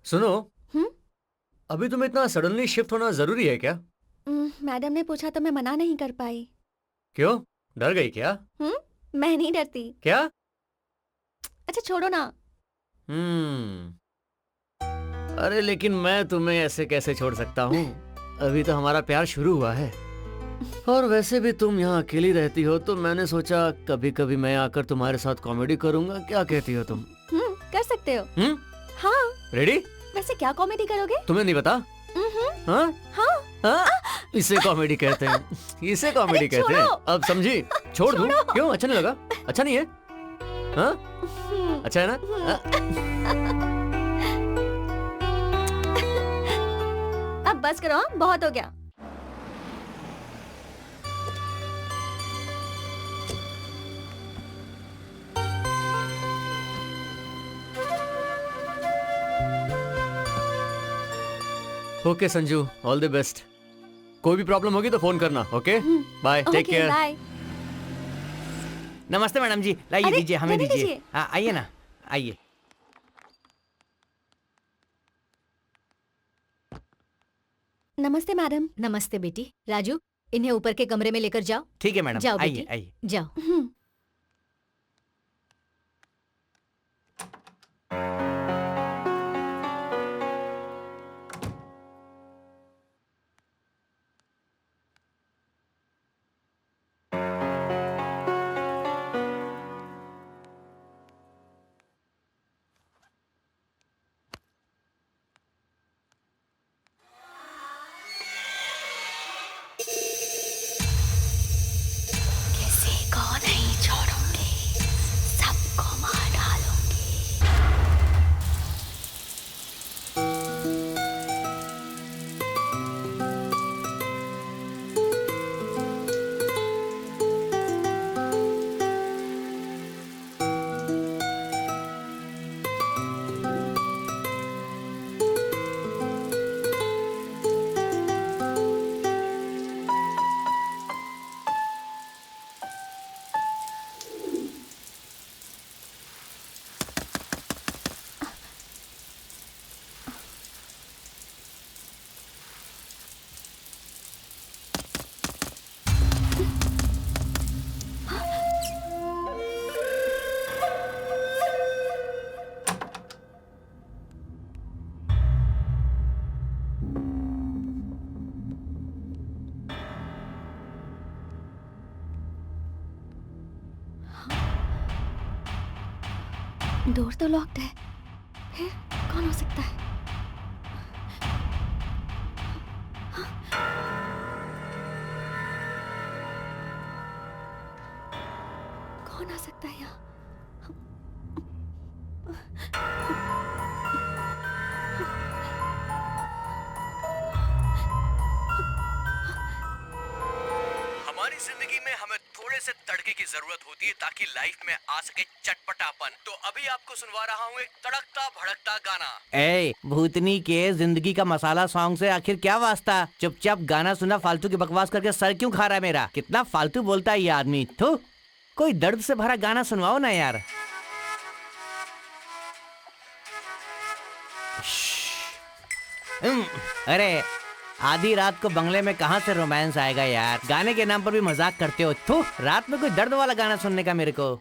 सुनो, हम्म? अभी तुम्हें इतना सडनली शिफ्ट होना जरूरी है क्या? मैडम ने पूछा तो मैं मना नहीं कर पाई। क्यों, डर गई क्या? मैं नहीं डरती। क्या? अच्छा छोड़ो ना। अरे लेकिन मैं तुम्हें ऐसे कैसे छोड़ सकता हूँ? अभी तो हमारा प्यार शुरू हुआ है। और वैसे भी तुम यहाँ अकेली रहती हो तो मैंने सोचा कभी कभी मैं आकर तुम्हारे साथ कॉमेडी करूँगा। क्या कहती हो तुम? कर सकते हो। हाँ। रेडी? वैसे क्या कॉमेडी करोगे? तुम्हें नहीं पता? हाँ? हाँ। हाँ? इसे कॉमेडी कहते हैं। इसे कॉमेडी कहते हैं। अब समझी? छोड़ दूं? क्यों, अच्छा नहीं लगा? अच्छा नहीं है? हाँ? अच्छा है ना? अब बस करो, बहुत हो गया। Okay Sanju, all the best. कोई भी प्रॉब्लम होगी तो फोन करना। Okay, bye, take care. Bye. नमस्ते मैडम जी, लाइए अरे, दीजिए, हमें नहीं दीजिए। दीजिए। हाँ आइए ना, आइए। नमस्ते मैडम। नमस्ते बेटी। राजू, इन्हें ऊपर के कमरे में लेकर जाओ। ठीक है मैडम, जाओ आइए बेटी, आइए। जाओ। किसी को नहीं छोड़ूंगी, सबको मार डालूंगी। डोर तो लॉक्ड है, फिर कौन हो सकता है? कौन आ सकता है यहाँ? हमारी जिंदगी में हमें थोड़े से तड़के की जरूरत होती है ताकि लाइफ में आ सके चटपटापन। तो अभी आपको सुनवा रहा हूँ एक तड़कता भड़कता गाना। ए, भूतनी के जिंदगी का मसाला सॉन्ग से आखिर क्या वास्ता? चुपचाप गाना सुना, फालतू की बकवास करके सर क्यों खा रहा है मेरा? कितना फालतू बोलता है ये आदमी। थू, कोई दर्द से भरा गाना सुनवाओ ना यार। अरे आधी रात को बंगले में कहाँ से रोमांस आएगा यार? गाने के नाम पर भी मजाक करते हो। थू, रात में कोई दर्द वाला गाना सुनने का मेरे को।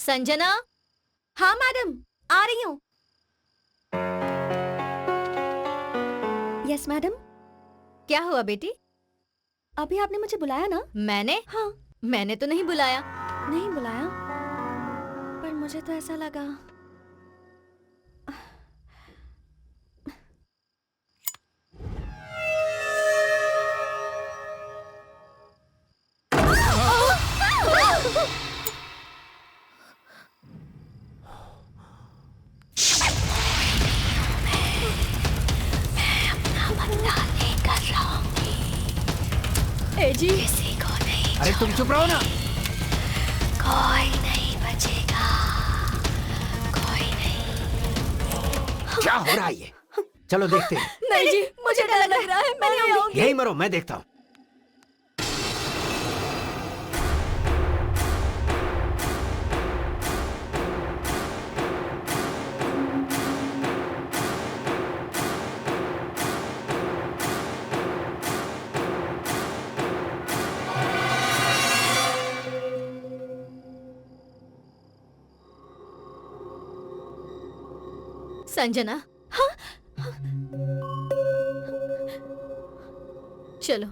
संजना। हाँ मैडम, आ रही हूँ। Yes madam. क्या हुआ बेटी? अभी आपने मुझे बुलाया ना? मैंने? हाँ। मैंने तो नहीं बुलाया। नहीं बुलाया, पर मुझे तो ऐसा लगा। ए जी, किसी को नहीं, अरे तुम चुप रहो ना। कोई नहीं बचेगा, कोई नहीं। क्या हो रहा है ये? चलो देखते हैं। नहीं जी, मुझे डर लग रहा है, मैं नहीं आऊंगी। यही मरो, मैं देखता हूँ। संजना। चलो।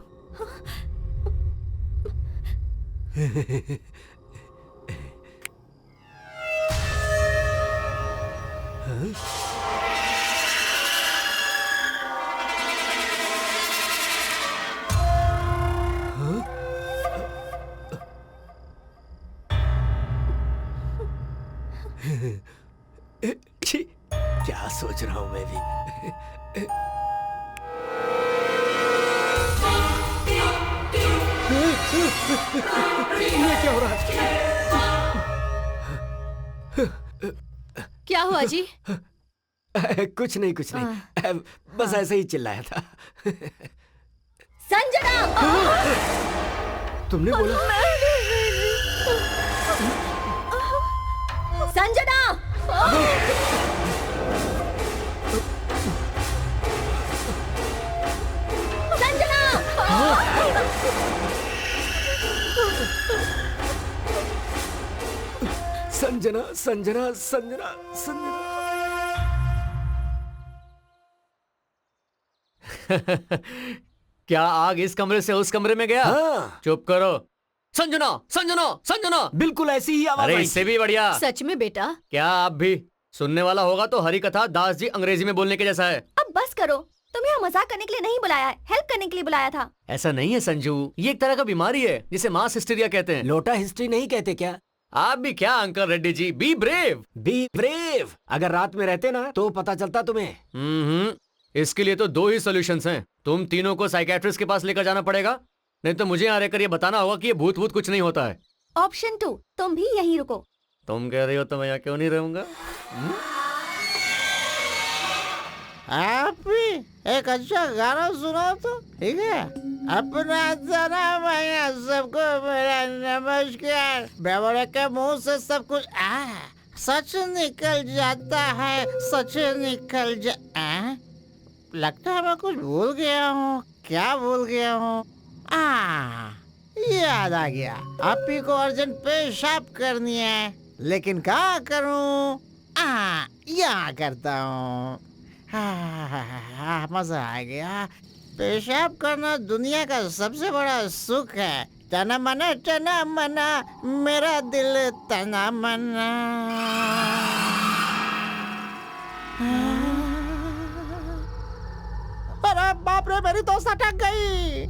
छी, क्या सोच रहा हूँ मैं भी। ये क्या हो रहा है? क्या हुआ जी? कुछ नहीं, कुछ नहीं। बस ऐसे ही चिल्लाया था। संजना! तुमने बोला? संजना! संजना, संजना, संजना, संजना। क्या आग इस कमरे से उस कमरे में गया? हाँ। चुप करो। संजना, संजना, संजना। बिल्कुल ऐसी ही आवाज अरे आई इससे थी। भी बढ़िया। सच में बेटा? क्या आप भी? सुनने वाला होगा तो हरी कथा दास जी अंग्रेजी में बोलने के जैसा है। अब बस करो, तुम्हें यहाँ मजाक करने के लिए नहीं बुलाया है, हेल्प करने के लिए बुलाया था। ऐसा नहीं है संजू, ये एक तरह का बीमारी है जिसे मास हिस्टीरिया कहते हैं। लोटा हिस्ट्री नहीं कहते क्या? आप भी क्या uncle Reddy ji, be brave. Be brave. अगर रात में रहते ना तो पता चलता तुम्हें। इसके लिए तो दो ही सॉल्यूशंस हैं। तुम तीनों को साइकियाट्रिस्ट के पास लेकर जाना पड़ेगा, नहीं तो मुझे यहाँ रहकर ये बताना होगा कि ये भूत भूत कुछ नहीं होता है। ऑप्शन 2, तुम भी यहीं रुको। तुम कह रही हो तो मैं यहाँ क्यों नहीं रहूंगा? आप भी एक अच्छा गाना सुनाओ तो, ठीक है? अपना जन्म है सबको मेरा नमस्कार। बेवड़े के मुंह से सब कुछ सच निकल जाता है, सच निकल लगता है मैं कुछ भूल गया हूँ। क्या भूल गया हूँ? याद आ गया। आप ही को अर्जेंट पेशाब करनी है, लेकिन क्या करूँ? यहाँ करता हूँ। मजा आ गया। पेशाब करना दुनिया का सबसे बड़ा सुख है। तना मना मेरा दिल तना मना। अरे बाप रे, मेरी तो सटक गई।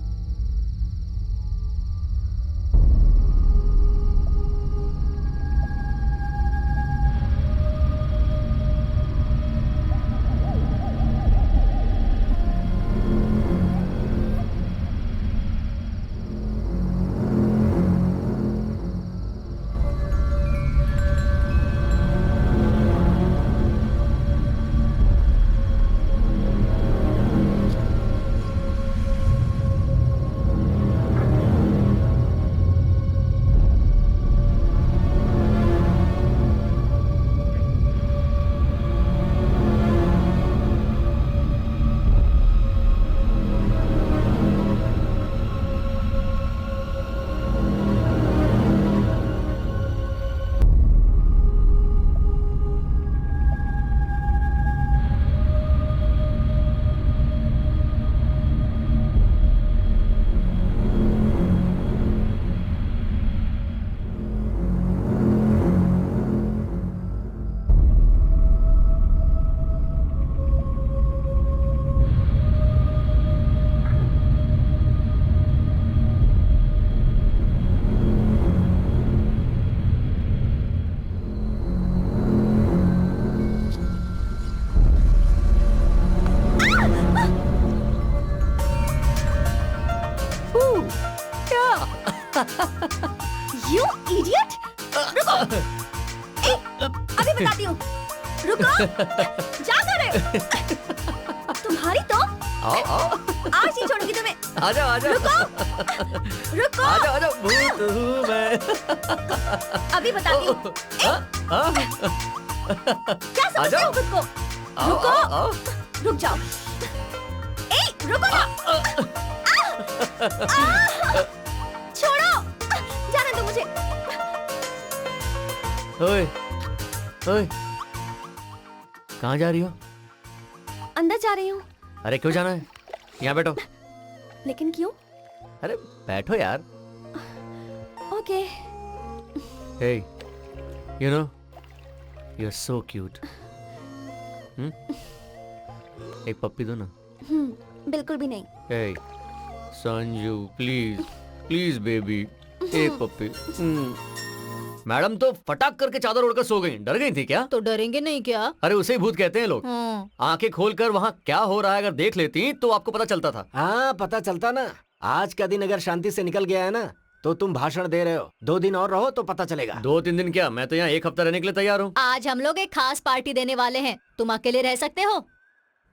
जा करे। तुम्हारी तो आओ आओ आज नहीं छोड़ूंगी तुम्हें। आ जाओ आ जाओ रुको आ जाओ आ जाओ, भूत हूँ मैं। अभी बताती हूँ। हाँ? क्या आ समझते जाओ। हो खुद को? आओ, रुको। आओ, आओ। रुक जाओ। रुको ना। छोड़ो, जाने दो मुझे। ओए ओए, कहाँ जा रही हो? अंदर जा रही हूँ। अरे क्यों जाना है? यहाँ बैठो। लेकिन क्यों? अरे बैठो यार। Okay. Hey, you know, you're so cute. एक पप्पी दो ना। बिल्कुल भी नहीं। Hey, Sanju, please, please baby, एक पप्पी। मैडम तो फटाक करके चादर ओढ़कर सो गई। डर गई थी क्या? तो डरेंगे नहीं क्या? अरे उसे ही भूत कहते हैं लोग। आंखें खोलकर वहाँ क्या हो रहा है अगर देख लेती तो आपको पता चलता था। हाँ पता चलता ना। आज का दिन अगर शांति से निकल गया है ना, तो तुम भाषण दे रहे हो। 2 दिन और रहो तो पता चलेगा। 2-3 दिन क्या, मैं तो यहाँ 1 हफ्ता रहने के लिए तैयार हूँ। आज हम लोग एक खास पार्टी देने वाले हैं, तुम अकेले रह सकते हो?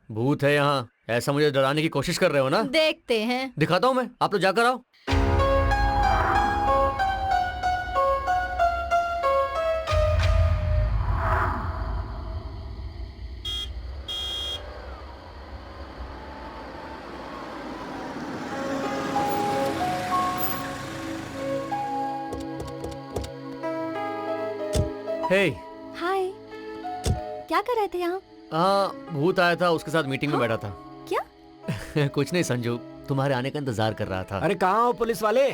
भूत है यहाँ, ऐसा मुझे डराने की कोशिश कर रहे हो ना? देखते हैं। दिखाता हूँ मैं, आप लोग जाकर आओ। हे हाय। क्या कर रहे थे यहाँ? हाँ, भूत आया था, उसके साथ मीटिंग में बैठा था। क्या? कुछ नहीं संजू, तुम्हारे आने का इंतजार कर रहा था। अरे कहाँ हो पुलिस वाले?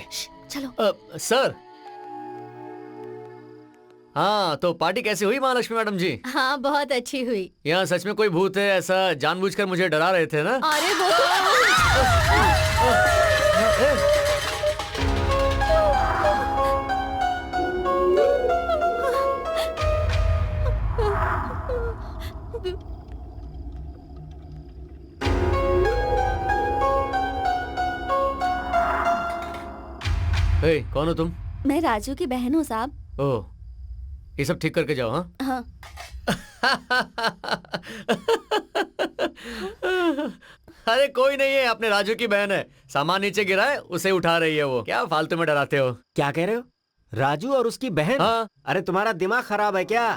चलो। सर। हाँ तो पार्टी कैसी हुई महालक्ष्मी मैडम जी? हाँ बहुत अच्छी हुई। यहाँ सच में कोई भूत है ऐसा जानबूझकर मुझे डरा रहे थे ना? अरे वो तो हे, कौन हो तुम? मैं राजू की बहन हूँ साहब। ओह, ये सब ठीक करके जाओ। हाँ हाँ। अरे कोई नहीं है, अपने राजू की बहन है। सामान नीचे गिरा है, उसे उठा रही है वो। क्या फालतू में डराते हो? क्या कह रहे हो? राजू और उसकी बहन? हाँ। अरे तुम्हारा दिमाग खराब है क्या?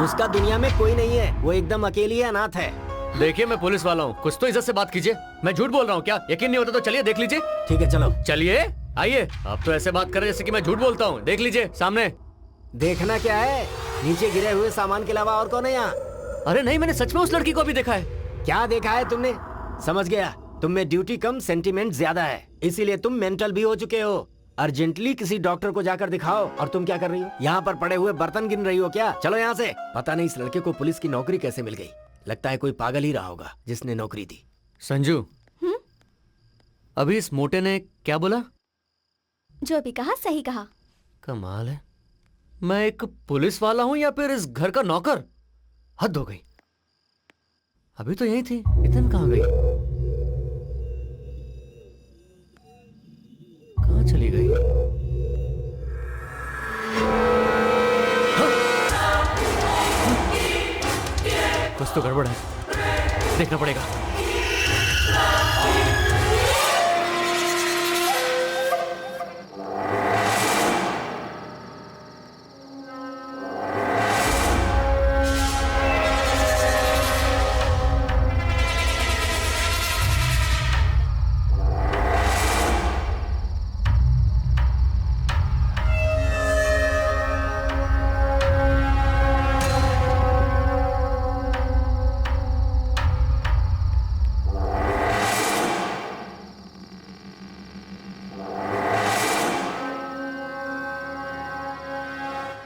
उसका दुनिया में कोई नहीं है, वो एकदम अकेली है, अनाथ है। देखिए मैं पुलिस वाला हूँ, कुछ तो इज्जत से बात कीजिए। मैं झूठ बोल रहा हूँ क्या? यकीन नहीं होता तो चलिए देख लीजिए। ठीक है चलो। चलिए आइए। आप तो ऐसे बात कर रहे जैसे कि मैं झूठ बोलता हूँ। देख लीजिए सामने। देखना क्या है? नीचे गिरे हुए सामान के अलावा और कौन है यहाँ? अरे नहीं, मैंने सच में उस लड़की को भी देखा है। क्या देखा है तुमने? समझ गया, तुम में ड्यूटी कम सेंटीमेंट ज्यादा है, इसीलिए तुम मेंटल भी हो चुके हो। अर्जेंटली किसी डॉक्टर को जाकर दिखाओ। और तुम क्या कर रही हो? यहाँ पर पड़े हुए बर्तन गिन रही हो क्या? चलो यहाँ से। पता नहीं इस लड़के को पुलिस की नौकरी कैसे मिल गई। लगता है कोई पागल ही रहा होगा जिसने नौकरी दी। संजू, अभी इस मोटे ने क्या बोला? जो भी कहा सही कहा। कमाल है, मैं एक पुलिस वाला हूँ या फिर इस घर का नौकर? हद हो गई। अभी तो यही थी, इतन कहाँ गई? कहाँ चली गई? हाँ? कुछ तो गड़बड़ है, देखना पड़ेगा।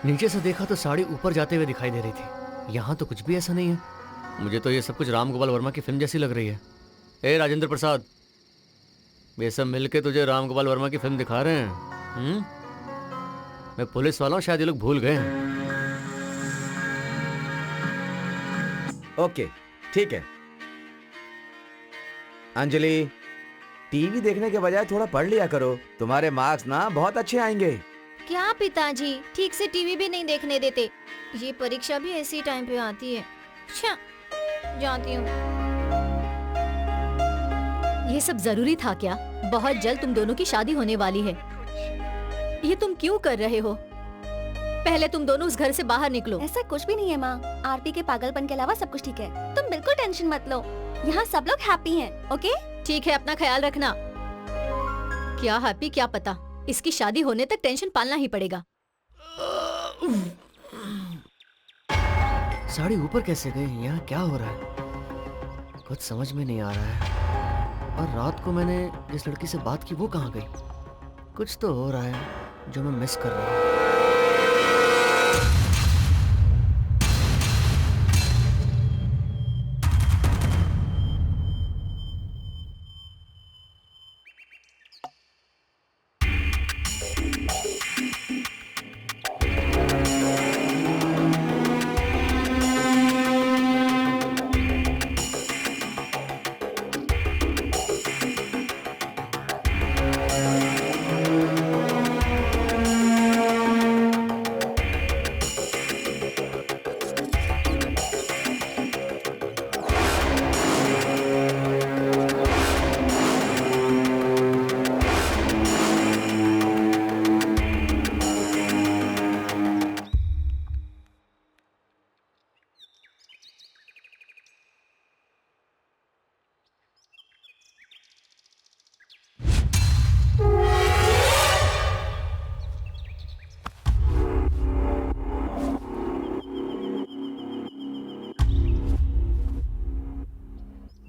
नीचे से देखा तो साड़ी ऊपर जाते हुए दिखाई दे रही थी। यहाँ तो कुछ भी ऐसा नहीं है। मुझे तो ये सब कुछ राम गोपाल वर्मा की फिल्म जैसी लग रही है। ए राजेंद्र प्रसाद, ये सब मिलके तुझे राम गोपाल वर्मा की फिल्म दिखा रहे हैं? मैं पुलिस वाला हूँ, शायद ये लोग भूल गए हैं। ओके ठीक है। अंजलि, टीवी देखने के बजाय थोड़ा पढ़ लिया करो, तुम्हारे मार्क्स ना बहुत अच्छे आएंगे। क्या पिताजी ठीक से टीवी भी नहीं देखने देते। ये परीक्षा भी ऐसी टाइम पे आती है। जानती हूँ। ये सब जरूरी था क्या? बहुत जल्द तुम दोनों की शादी होने वाली है। ये तुम क्यों कर रहे हो? पहले तुम दोनों उस घर से बाहर निकलो। ऐसा कुछ भी नहीं है माँ, आरती के पागलपन के अलावा सब कुछ ठीक है। तुम बिल्कुल टेंशन मत लो, यहाँ सब लोग हैप्पी हैं, ओके? ठीक है, अपना ख्याल रखना। क्या हैप्पी क्या पता, इसकी शादी होने तक टेंशन पालना ही पड़ेगा। साड़ी ऊपर कैसे गई? यहाँ क्या हो रहा है? कुछ समझ में नहीं आ रहा है। और रात को मैंने जिस लड़की से बात की वो कहाँ गई? कुछ तो हो रहा है जो मैं मिस कर रहा हूँ।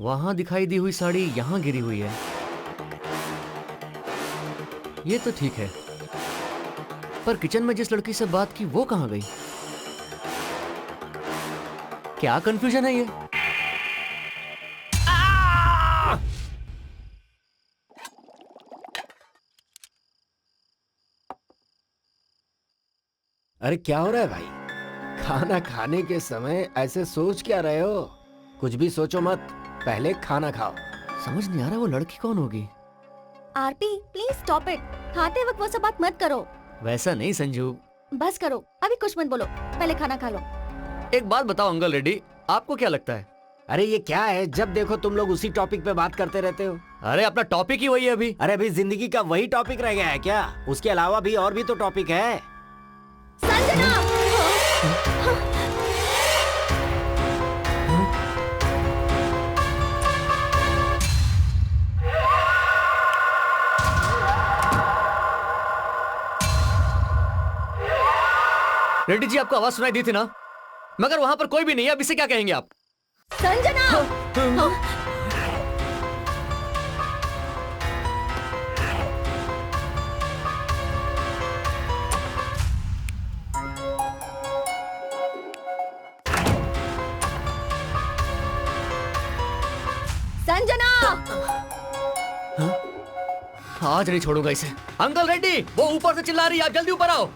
वहां दिखाई दी हुई साड़ी यहां गिरी हुई है। ये तो ठीक है, पर किचन में जिस लड़की से बात की वो कहां गई? क्या कंफ्यूजन है ये? अरे क्या हो रहा है भाई? खाना खाने के समय ऐसे सोच क्या रहे हो? कुछ भी सोचो मत, पहले खाना खाओ। समझ नहीं आ रहा वो लड़की कौन होगी। आरती प्लीज स्टॉप इट, खाते वक्त वो सब बात मत करो। वैसा नहीं संजू। बस करो, अभी कुछ मत बोलो, पहले खाना खा लो। एक बात बताओ अंकल रेड्डी, आपको क्या लगता है? अरे ये क्या है, जब देखो तुम लोग उसी टॉपिक पे बात करते रहते हो। अरे अपना टॉपिक ही वही है अभी। अरे अभी जिंदगी का वही टॉपिक रह गया है क्या? उसके अलावा भी और भी तो टॉपिक है। संजना! रेड्डी जी आपको आवाज सुनाई दी थी ना, मगर वहां पर कोई भी नहीं है। अब इसे क्या कहेंगे आप? संजना! संजना! आज नहीं छोड़ूंगा इसे। अंकल रेड्डी, वो ऊपर से चिल्ला रही है, आप जल्दी ऊपर आओ।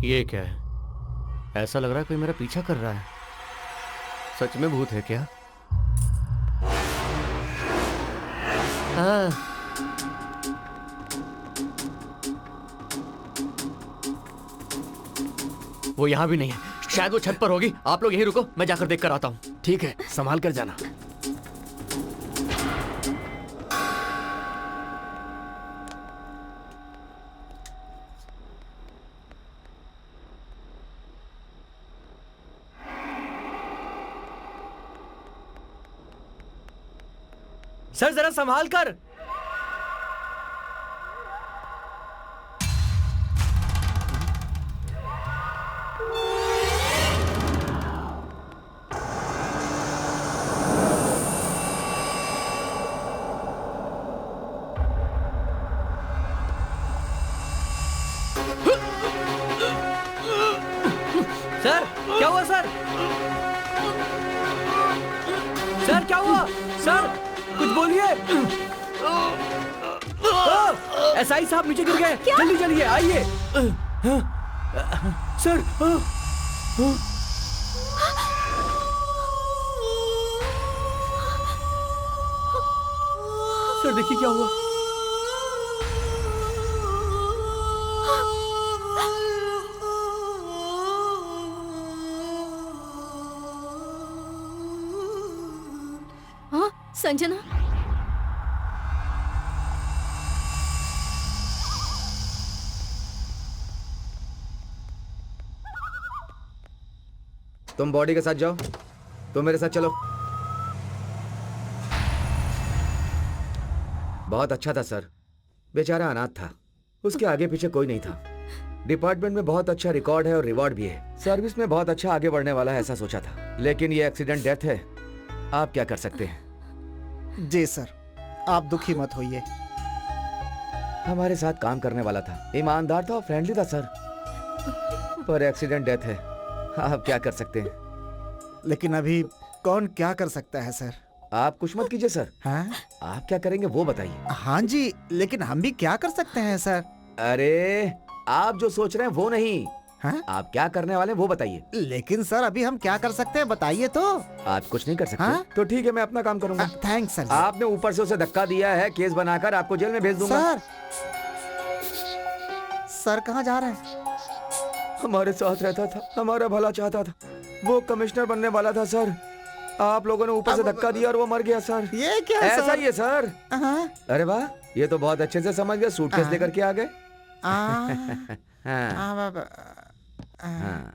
ये क्या है? ऐसा लग रहा है कोई मेरा पीछा कर रहा है। सच में भूत है क्या? हाँ। वो यहाँ भी नहीं है, शायद वो छत पर होगी। आप लोग यहीं रुको, मैं जाकर देख कर आता हूँ। ठीक है, संभाल कर जाना। सर जरा संभाल कर। सर क्या हुआ सर? सर क्या हुआ? सर कुछ बोलिए। एसआई साहब नीचे गिर गए, जल्दी चलिए आइए। सर सर देखिए क्या हुआ। हाँ संजना, तुम बॉडी के साथ जाओ, तुम मेरे साथ चलो। बहुत अच्छा था सर, बेचारा अनाथ था, उसके आगे पीछे कोई नहीं था। डिपार्टमेंट में बहुत अच्छा रिकॉर्ड है और रिवॉर्ड भी है, सर्विस में बहुत अच्छा आगे बढ़ने वाला है ऐसा सोचा था, लेकिन ये एक्सीडेंट डेथ है। आप क्या कर सकते हैं? जी सर, आप दुखी मत होइए। हमारे साथ काम करने वाला था, ईमानदार था और फ्रेंडली था सर, पर एक्सीडेंट डेथ है। आप क्या कर सकते हैं? लेकिन अभी कौन क्या कर सकता है सर? आप कुछ मत कीजिए सर। हाँ आप क्या करेंगे वो बताइए। हाँ जी, लेकिन हम भी क्या कर सकते हैं सर? अरे आप जो सोच रहे हैं वो नहीं, हाँ? आप क्या करने वाले हैं वो बताइए। लेकिन सर अभी हम क्या कर सकते हैं बताइए तो। आप कुछ नहीं कर सकते? हाँ? तो ठीक है, मैं अपना काम करूंगा। Thanks sir. आपने ऊपर से उसे धक्का दिया है, केस बनाकर आपको जेल में भेज दूंगा। सर सर कहाँ जा रहे हैं? हमारे साथ रहता था, हमारा भला चाहता था, वो कमिश्नर बनने वाला था सर। आप लोगों ने ऊपर से धक्का दिया और वो मर गया सर। ये क्या ऐसा सर? ही है सर। हाँ? अरे वाह, ये तो बहुत अच्छे से समझ गए, सूटकेस हाँ। लेकर के आ गए। हाँ। हाँ, हाँ,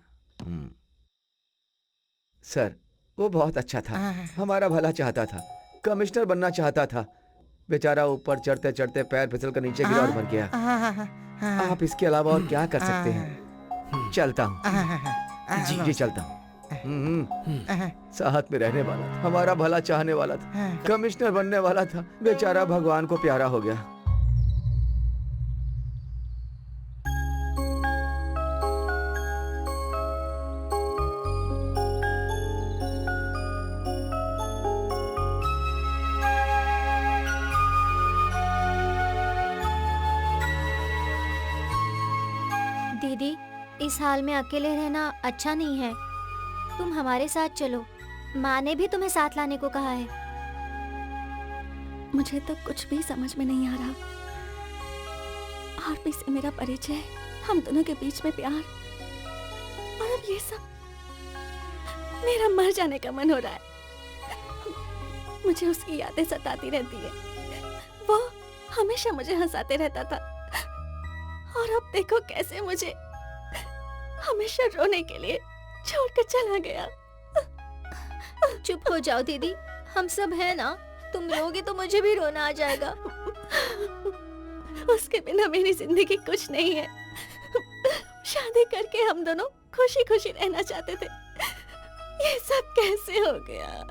सर वो बहुत अच्छा था, हमारा भला चाहता था, कमिश्नर बनना चाहता था। बेचारा ऊपर चढ़ते चढ़ते पैर फिसल कर नीचे गिरा और मर गया। आप इसके अलावा और क्या कर सकते हैं? चलता हूँ। जी जी चलता हूँ। साथ में रहने वाला था, हमारा भला चाहने वाला था, कमिश्नर बनने वाला था, बेचारा भगवान को प्यारा हो गया। दीदी, इस हाल में अकेले रहना अच्छा नहीं है, तुम हमारे साथ चलो। माँ ने भी तुम्हें साथ लाने को कहा है। मुझे तो कुछ भी समझ में नहीं आ रहा। आरपी से मेरा परिचय, हम दोनों के बीच में प्यार, और अब ये सब। मेरा मर जाने का मन हो रहा है। मुझे उसकी यादें सताती रहती है। वो हमेशा मुझे हंसाते रहता था, और अब देखो कैसे मुझे हमेशा रोने के लिए छोड़कर चला गया। चुप हो जाओ दीदी, हम सब हैं ना, तुम रोगी तो मुझे भी रोना आ जाएगा। उसके बिना मेरी जिंदगी कुछ नहीं है। शादी करके हम दोनों खुशी खुशी रहना चाहते थे, ये सब कैसे हो गया?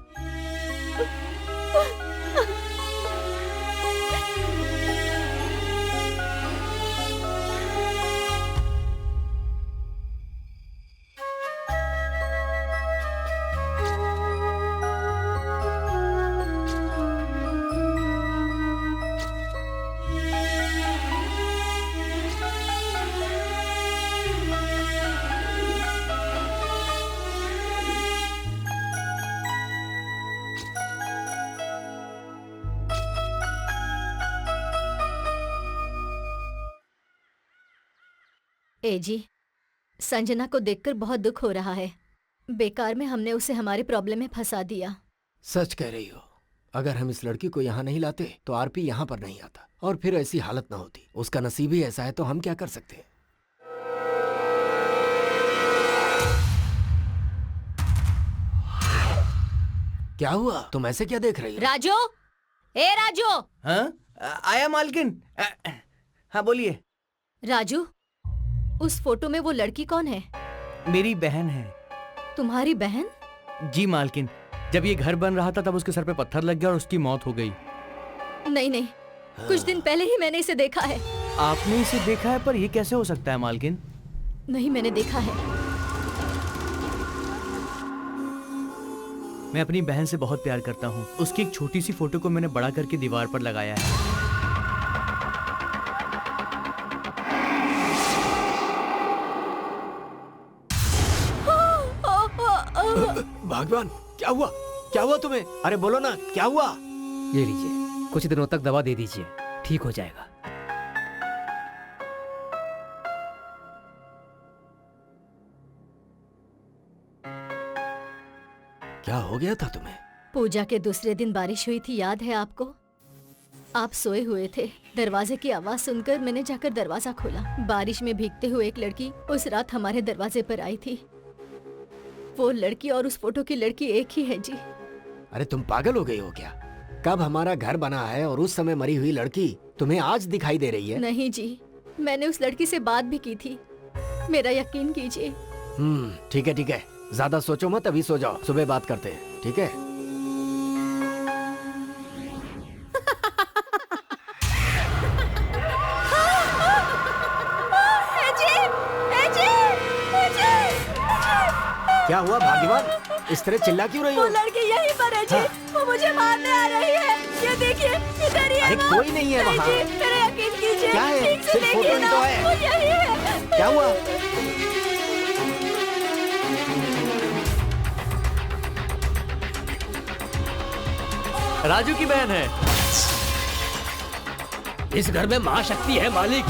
ए जी, संजना को देखकर बहुत दुख हो रहा है। बेकार में हमने उसे हमारी प्रॉब्लम में फंसा दिया। सच कह रही हो, अगर हम इस लड़की को यहाँ नहीं लाते तो आरपी यहाँ पर नहीं आता, और फिर ऐसी हालत ना होती। उसका नसीब ही ऐसा है, तो हम क्या कर सकते हैं? क्या हुआ? तुम ऐसे क्या देख रही हो? राजू, ए राजू। हाँ? आया मालकिन। हाँ बोलिए। राजू, उस फोटो में वो लड़की कौन है? मेरी बहन है। तुम्हारी बहन? जी मालकिन, जब ये घर बन रहा था तब उसके सर पे पत्थर लग गया और उसकी मौत हो गई। नहीं नहीं, कुछ दिन पहले ही मैंने इसे देखा है। आपने इसे देखा है, पर ये कैसे हो सकता है मालकिन? नहीं, मैंने देखा है। मैं अपनी बहन से बहुत प्यार करता हूँ। उसकी एक छोटी सी फोटो को मैंने बड़ा करके दीवार पर लगाया है। भगवान, क्या हुआ? क्या हुआ तुम्हें? अरे बोलो ना, क्या हुआ? ये लीजिए। कुछ दिनों तक दवा दे दीजिए, ठीक हो जाएगा। क्या हो गया था तुम्हें? पूजा के दूसरे दिन बारिश हुई थी, याद है आपको? आप सोए हुए थे। दरवाजे की आवाज सुनकर मैंने जाकर दरवाजा खोला। बारिश में भीगते हुए एक लड़की उस रात हमारे दरवाजे पर आई थी। वो लड़की और उस फोटो की लड़की एक ही है जी। अरे तुम पागल हो गई हो क्या? कब हमारा घर बना है और उस समय मरी हुई लड़की तुम्हें आज दिखाई दे रही है? नहीं जी, मैंने उस लड़की से बात भी की थी, मेरा यकीन कीजिए। ठीक है ठीक है, ज्यादा सोचो मत, अभी सो जाओ, सुबह बात करते हैं, ठीक है? क्या हुआ भाग्यवान, इस तरह चिल्ला क्यों रही हो? वो लड़की यहीं पर है जी। हाँ। वो मुझे मारने आ रही है। ये देखिए, इधर ही है अरे वो। कोई नहीं है वहाँ। जी, मेरा यकीन कीजिए। क्या है? ठीक से सिर्फ फोटो देखिए ही ना, तो है। वो यही है। क्या हुआ? राजू की बहन है। इस घर में महाशक्ति है मालिक।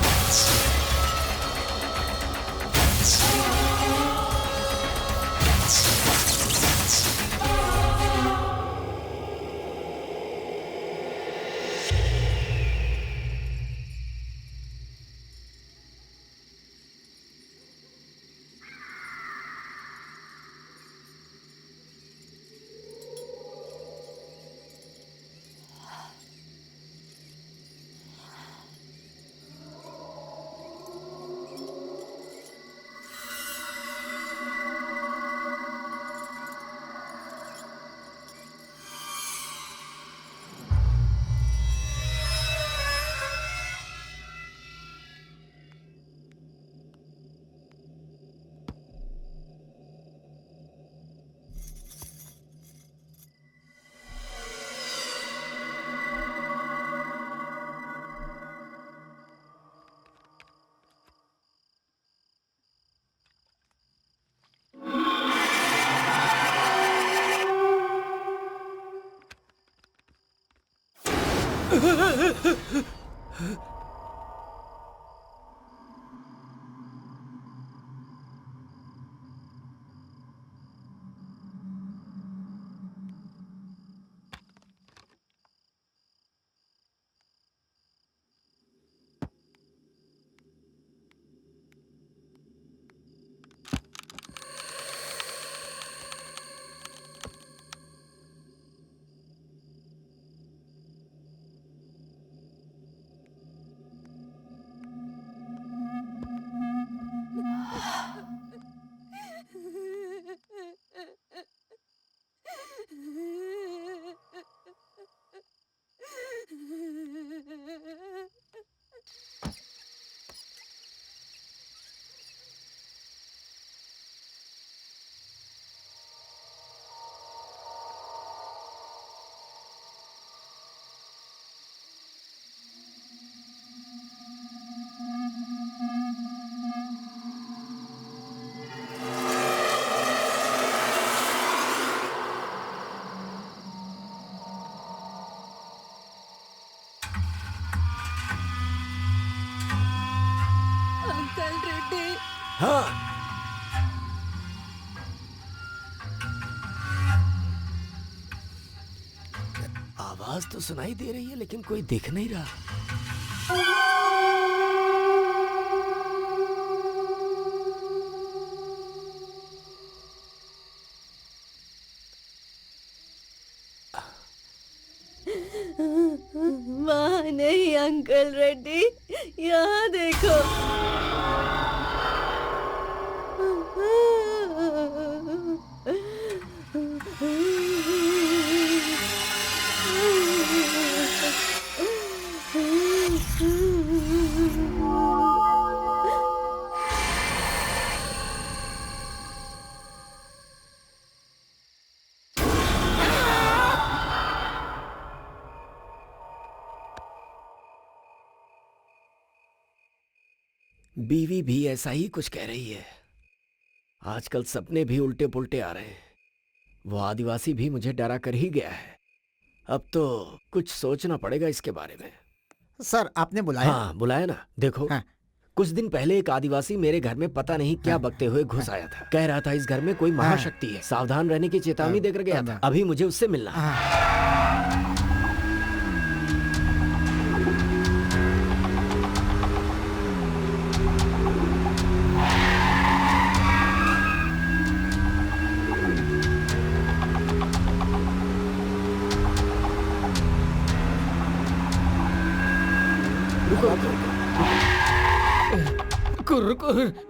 अंकल रेड्डी। हाँ, आवाज तो सुनाई दे रही है लेकिन कोई दिख नहीं रहा। वहाँ नहीं अंकल रेड्डी, यहाँ देखो। बीवी भी ऐसा ही कुछ कह रही है। आजकल सपने भी उल्टे पुल्टे आ रहे हैं। वो आदिवासी भी मुझे डरा कर ही गया है। अब तो कुछ सोचना पड़ेगा इसके बारे में। सर आपने बुलाया? हाँ बुलाया ना। देखो हाँ। कुछ दिन पहले एक आदिवासी मेरे घर में पता नहीं क्या बकते हुए घुस आया था। कह रहा था इस घर में कोई महाशक्ति है, सावधान रहने की चेतावनी देकर गया था। अभी मुझे उससे मिलना है।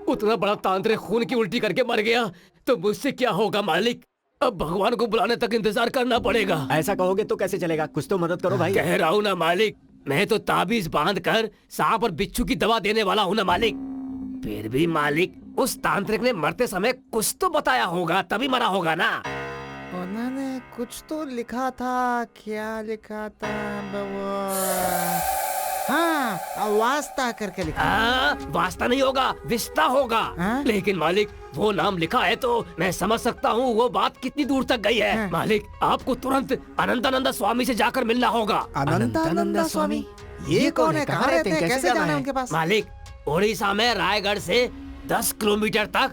उतना बड़ा तांत्रिक खून की उल्टी करके मर गया तो मुझसे क्या होगा मालिक? अब भगवान को बुलाने तक इंतजार करना पड़ेगा। ऐसा कहोगे तो कैसे चलेगा? कुछ तो मदद करो भाई। कह रहा हूँ ना मालिक, मैं तो ताबीज बांध कर सांप और बिच्छू की दवा देने वाला हूँ ना मालिक। फिर भी मालिक, उस तांत्रिक ने मरते समय कुछ तो बताया होगा, तभी मरा होगा ना। उन्होंने कुछ तो लिखा था। क्या लिखा था बाबा? हाँ, वास्ता करके लिखा। वास्ता नहीं होगा, विस्ता होगा। लेकिन मालिक वो नाम लिखा है तो मैं समझ सकता हूँ वो बात कितनी दूर तक गई है। मालिक आपको तुरंत अनंतानंदा स्वामी से जाकर मिलना होगा। अनंतानंदा स्वामी? ये कौन है? कहाँ रहते हैं? कैसे जाना है उनके पास? मालिक उड़ीसा में रायगढ़ से 10 किलोमीटर तक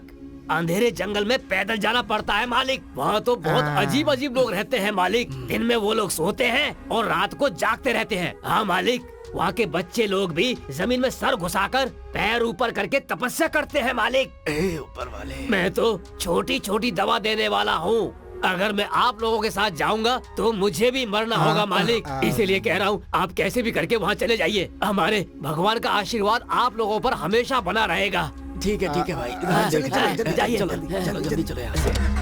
अंधेरे जंगल में पैदल जाना पड़ता है मालिक। वहाँ तो बहुत अजीब अजीब लोग रहते हैं मालिक। दिन में वो लोग सोते हैं और रात को जागते रहते हैं। हाँ मालिक, वहाँ के बच्चे लोग भी जमीन में सर घुसाकर पैर ऊपर करके तपस्या करते हैं मालिक। ऊपर वाले। मैं तो छोटी छोटी दवा देने वाला हूँ। अगर मैं आप लोगों के साथ जाऊंगा तो मुझे भी मरना होगा मालिक। इसीलिए कह रहा हूँ आप कैसे भी करके वहाँ चले जाइए। हमारे भगवान का आशीर्वाद आप लोगों पर हमेशा बना रहेगा। ठीक है भाई। जाइए, जल्दी चलो यहाँ से।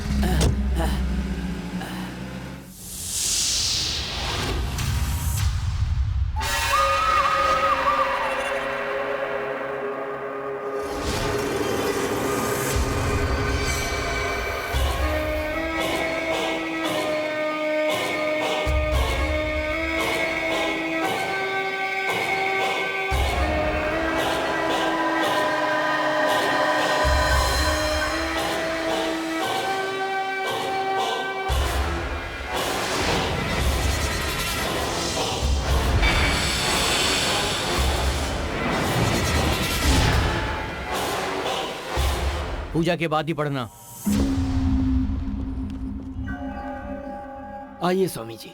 पूजा के बाद ही पढ़ना। आइए स्वामी जी।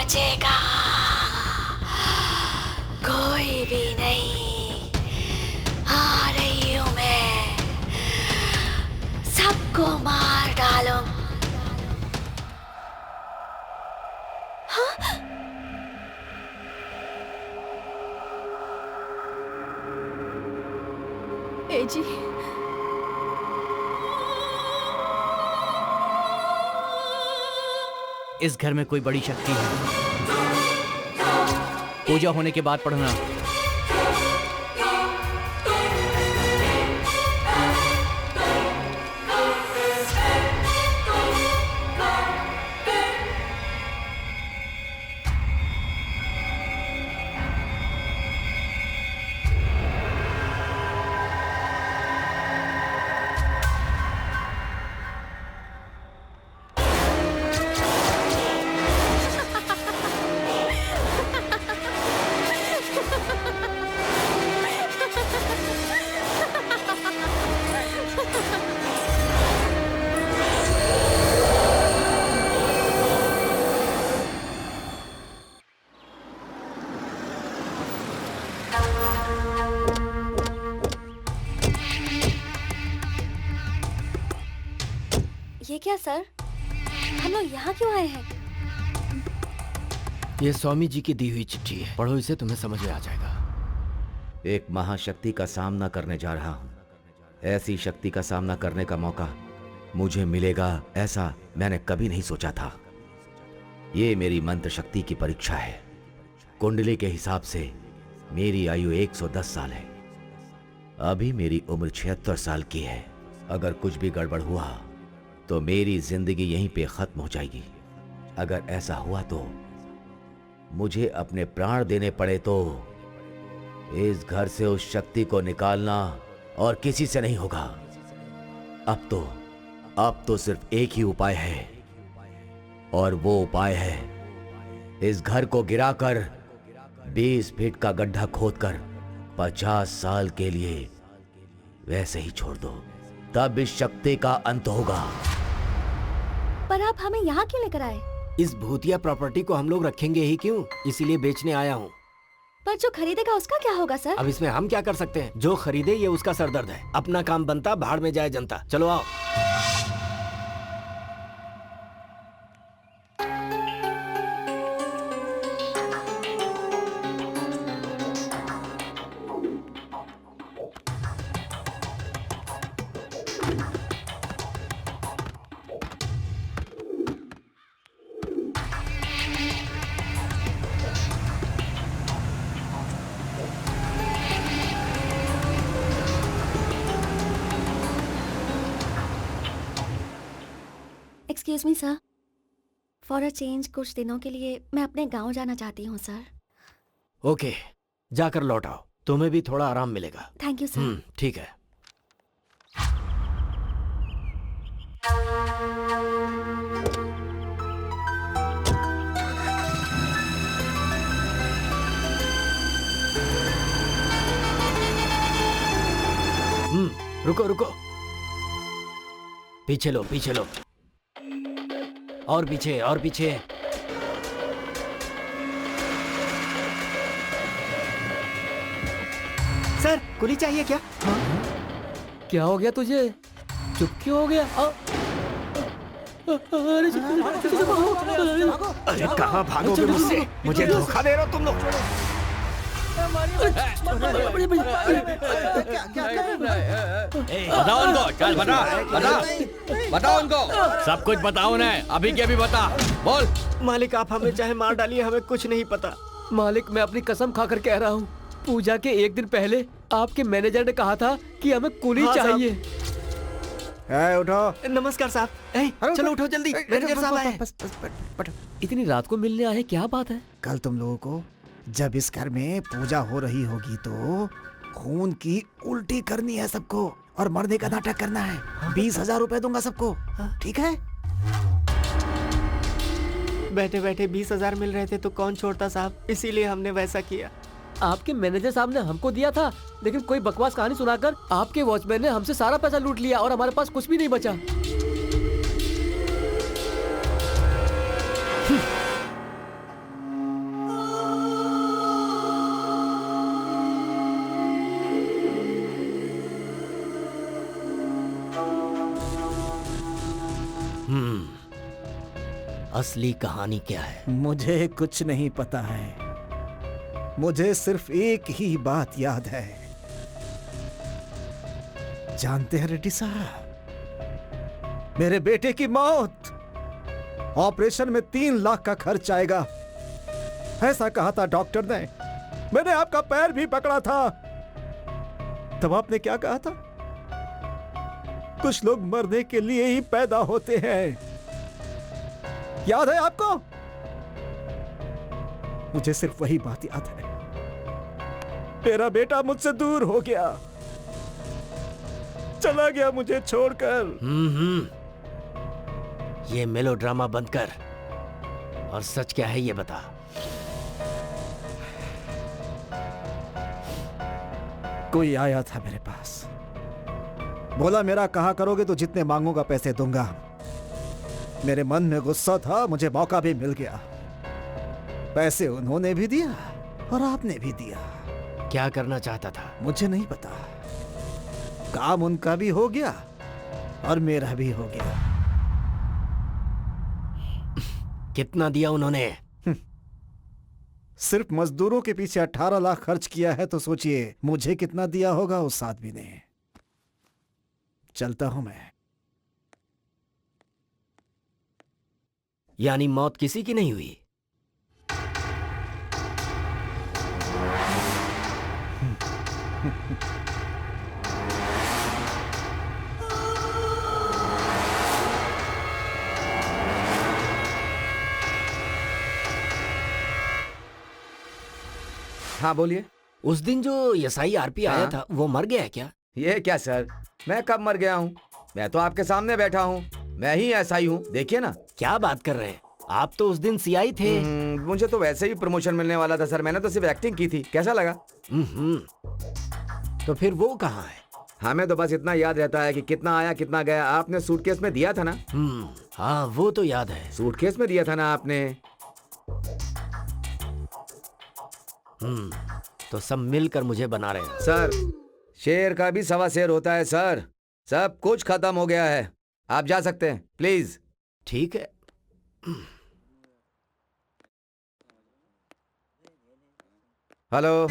बचेगा, कोई भी नहीं। आ रही हूँ मैं, सबको मार डालूं। ए जी, इस घर में कोई बड़ी शक्ति है। पूजा होने के बाद पढ़ना। ये क्या सर, हम लोग यहाँ क्यों आए हैं? ये स्वामी जी की दी हुई चिट्ठी है, पढ़ो इसे, तुम्हें समझ में आ जाएगा। एक महाशक्ति का सामना करने जा रहा हूं। ऐसी शक्ति का सामना करने का मौका मुझे मिलेगा, ऐसा मैंने कभी नहीं सोचा था। ये मेरी मंत्र शक्ति की परीक्षा है। कुंडली के हिसाब से मेरी आयु 110 साल है। अभी मेरी उम्र 76 साल की है। अगर कुछ भी गड़बड़ हुआ तो मेरी जिंदगी यहीं पे खत्म हो जाएगी। अगर ऐसा हुआ तो मुझे अपने प्राण देने पड़े तो इस घर से उस शक्ति को निकालना और किसी से नहीं होगा। अब तो सिर्फ एक ही उपाय है, और वो उपाय है इस घर को गिराकर 20 फीट का गड्ढा खोदकर 50 साल के लिए वैसे ही छोड़ दो, तब इस शक्ति का अंत होगा। पर आप हमें यहाँ क्यों लेकर आए? इस भूतिया प्रॉपर्टी को हम लोग रखेंगे ही क्यों, इसीलिए बेचने आया हूँ। पर जो खरीदेगा उसका क्या होगा सर? अब इसमें हम क्या कर सकते हैं? जो खरीदे ये उसका सरदर्द है। अपना काम बनता, भाड़ में जाए जनता। चलो आओ। Excuse me sir, for a change कुछ दिनों के लिए मैं अपने गांव जाना चाहती हूँ सर। ओके, जाकर लौट आओ, तुम्हें भी थोड़ा आराम मिलेगा। Thank you sir. ठीक है। रुको रुको, पीछे लो पीछे लो, और पीछे और पीछे। सर कुली चाहिए क्या? क्या हो गया तुझे? चुप क्यों हो गया? अरे कहाँ भागोगे मुझसे? मुझे धोखा दे रहे हो तुम लोग। बताओ उनको, चल बताओ उनको, सब कुछ बताओ उन्हें, अभी के अभी बता, बोल। मालिक आप हमें चाहे मार डालिए, हमें कुछ नहीं पता। मालिक मैं अपनी कसम खाकर कह रहा हूँ, पूजा के एक दिन पहले आपके मैनेजर ने कहा था कि हमें कुली चाहिए। उठो। नमस्कार साहब। चलो उठो जल्दी, मैनेजर साहब आए। इतनी रात को मिलने आए, क्या बात है? कल तुम लोगों को जब इस घर में पूजा हो रही होगी तो खून की उल्टी करनी है सबको, और मरने का नाटक करना है। 20,000 रुपए दूंगा सबको, ठीक है? बैठे बैठे 20,000 मिल रहे थे तो कौन छोड़ता साहब, इसीलिए हमने वैसा किया। आपके मैनेजर साहब ने हमको दिया था, लेकिन कोई बकवास कहानी सुनाकर आपके वॉचमैन ने हमसे सारा पैसा लूट लिया और हमारे पास कुछ भी नहीं बचा। असली कहानी क्या है? मुझे कुछ नहीं पता है। मुझे सिर्फ एक ही बात याद है। जानते हैं रेड्डी साहब, मेरे बेटे की मौत, ऑपरेशन में 3 लाख का खर्च आएगा, ऐसा कहा था डॉक्टर ने। मैंने आपका पैर भी पकड़ा था। तब आपने क्या कहा था? कुछ लोग मरने के लिए ही पैदा होते हैं। याद है आपको? मुझे सिर्फ वही बात याद है। मेरा बेटा मुझसे दूर हो गया, चला गया मुझे छोड़कर। ये मेलोड्रामा बंद कर और सच क्या है ये बता। कोई आया था मेरे पास, बोला मेरा कहा करोगे तो जितने मांगूंगा पैसे दूंगा। मेरे मन में गुस्सा था, मुझे मौका भी मिल गया। पैसे उन्होंने भी दिया और आपने भी दिया। क्या करना चाहता था? मुझे नहीं पता। काम उनका भी हो गया और मेरा भी हो गया। कितना दिया उन्होंने? सिर्फ मजदूरों के पीछे 18 लाख खर्च किया है, तो सोचिए मुझे कितना दिया होगा उस आदमी ने। चलता हूं मैं। यानी मौत किसी की नहीं हुई? हाँ बोलिए। उस दिन जो SIRP आया था वो मर गया है क्या? ये क्या सर, मैं कब मर गया हूँ? मैं तो आपके सामने बैठा हूँ, मैं ही SI हूँ, देखिए ना। क्या बात कर रहे हैं आप? तो उस दिन CI थे। मुझे तो वैसे ही प्रमोशन मिलने वाला था सर, मैंने तो सिर्फ एक्टिंग की थी। कैसा लगा? तो फिर वो कहाँ है? हमें तो बस इतना याद रहता है कि कितना आया कितना गया। आपने सूटकेस में दिया था ना? हाँ वो तो याद है। सूटकेस में दिया था ना आपने? तो सब मिलकर मुझे बना रहे हैं। सर, शेर का भी 1.25 शेर होता है सर। सब कुछ खत्म हो गया है, आप जा सकते हैं प्लीज। ठीक है। हेलो,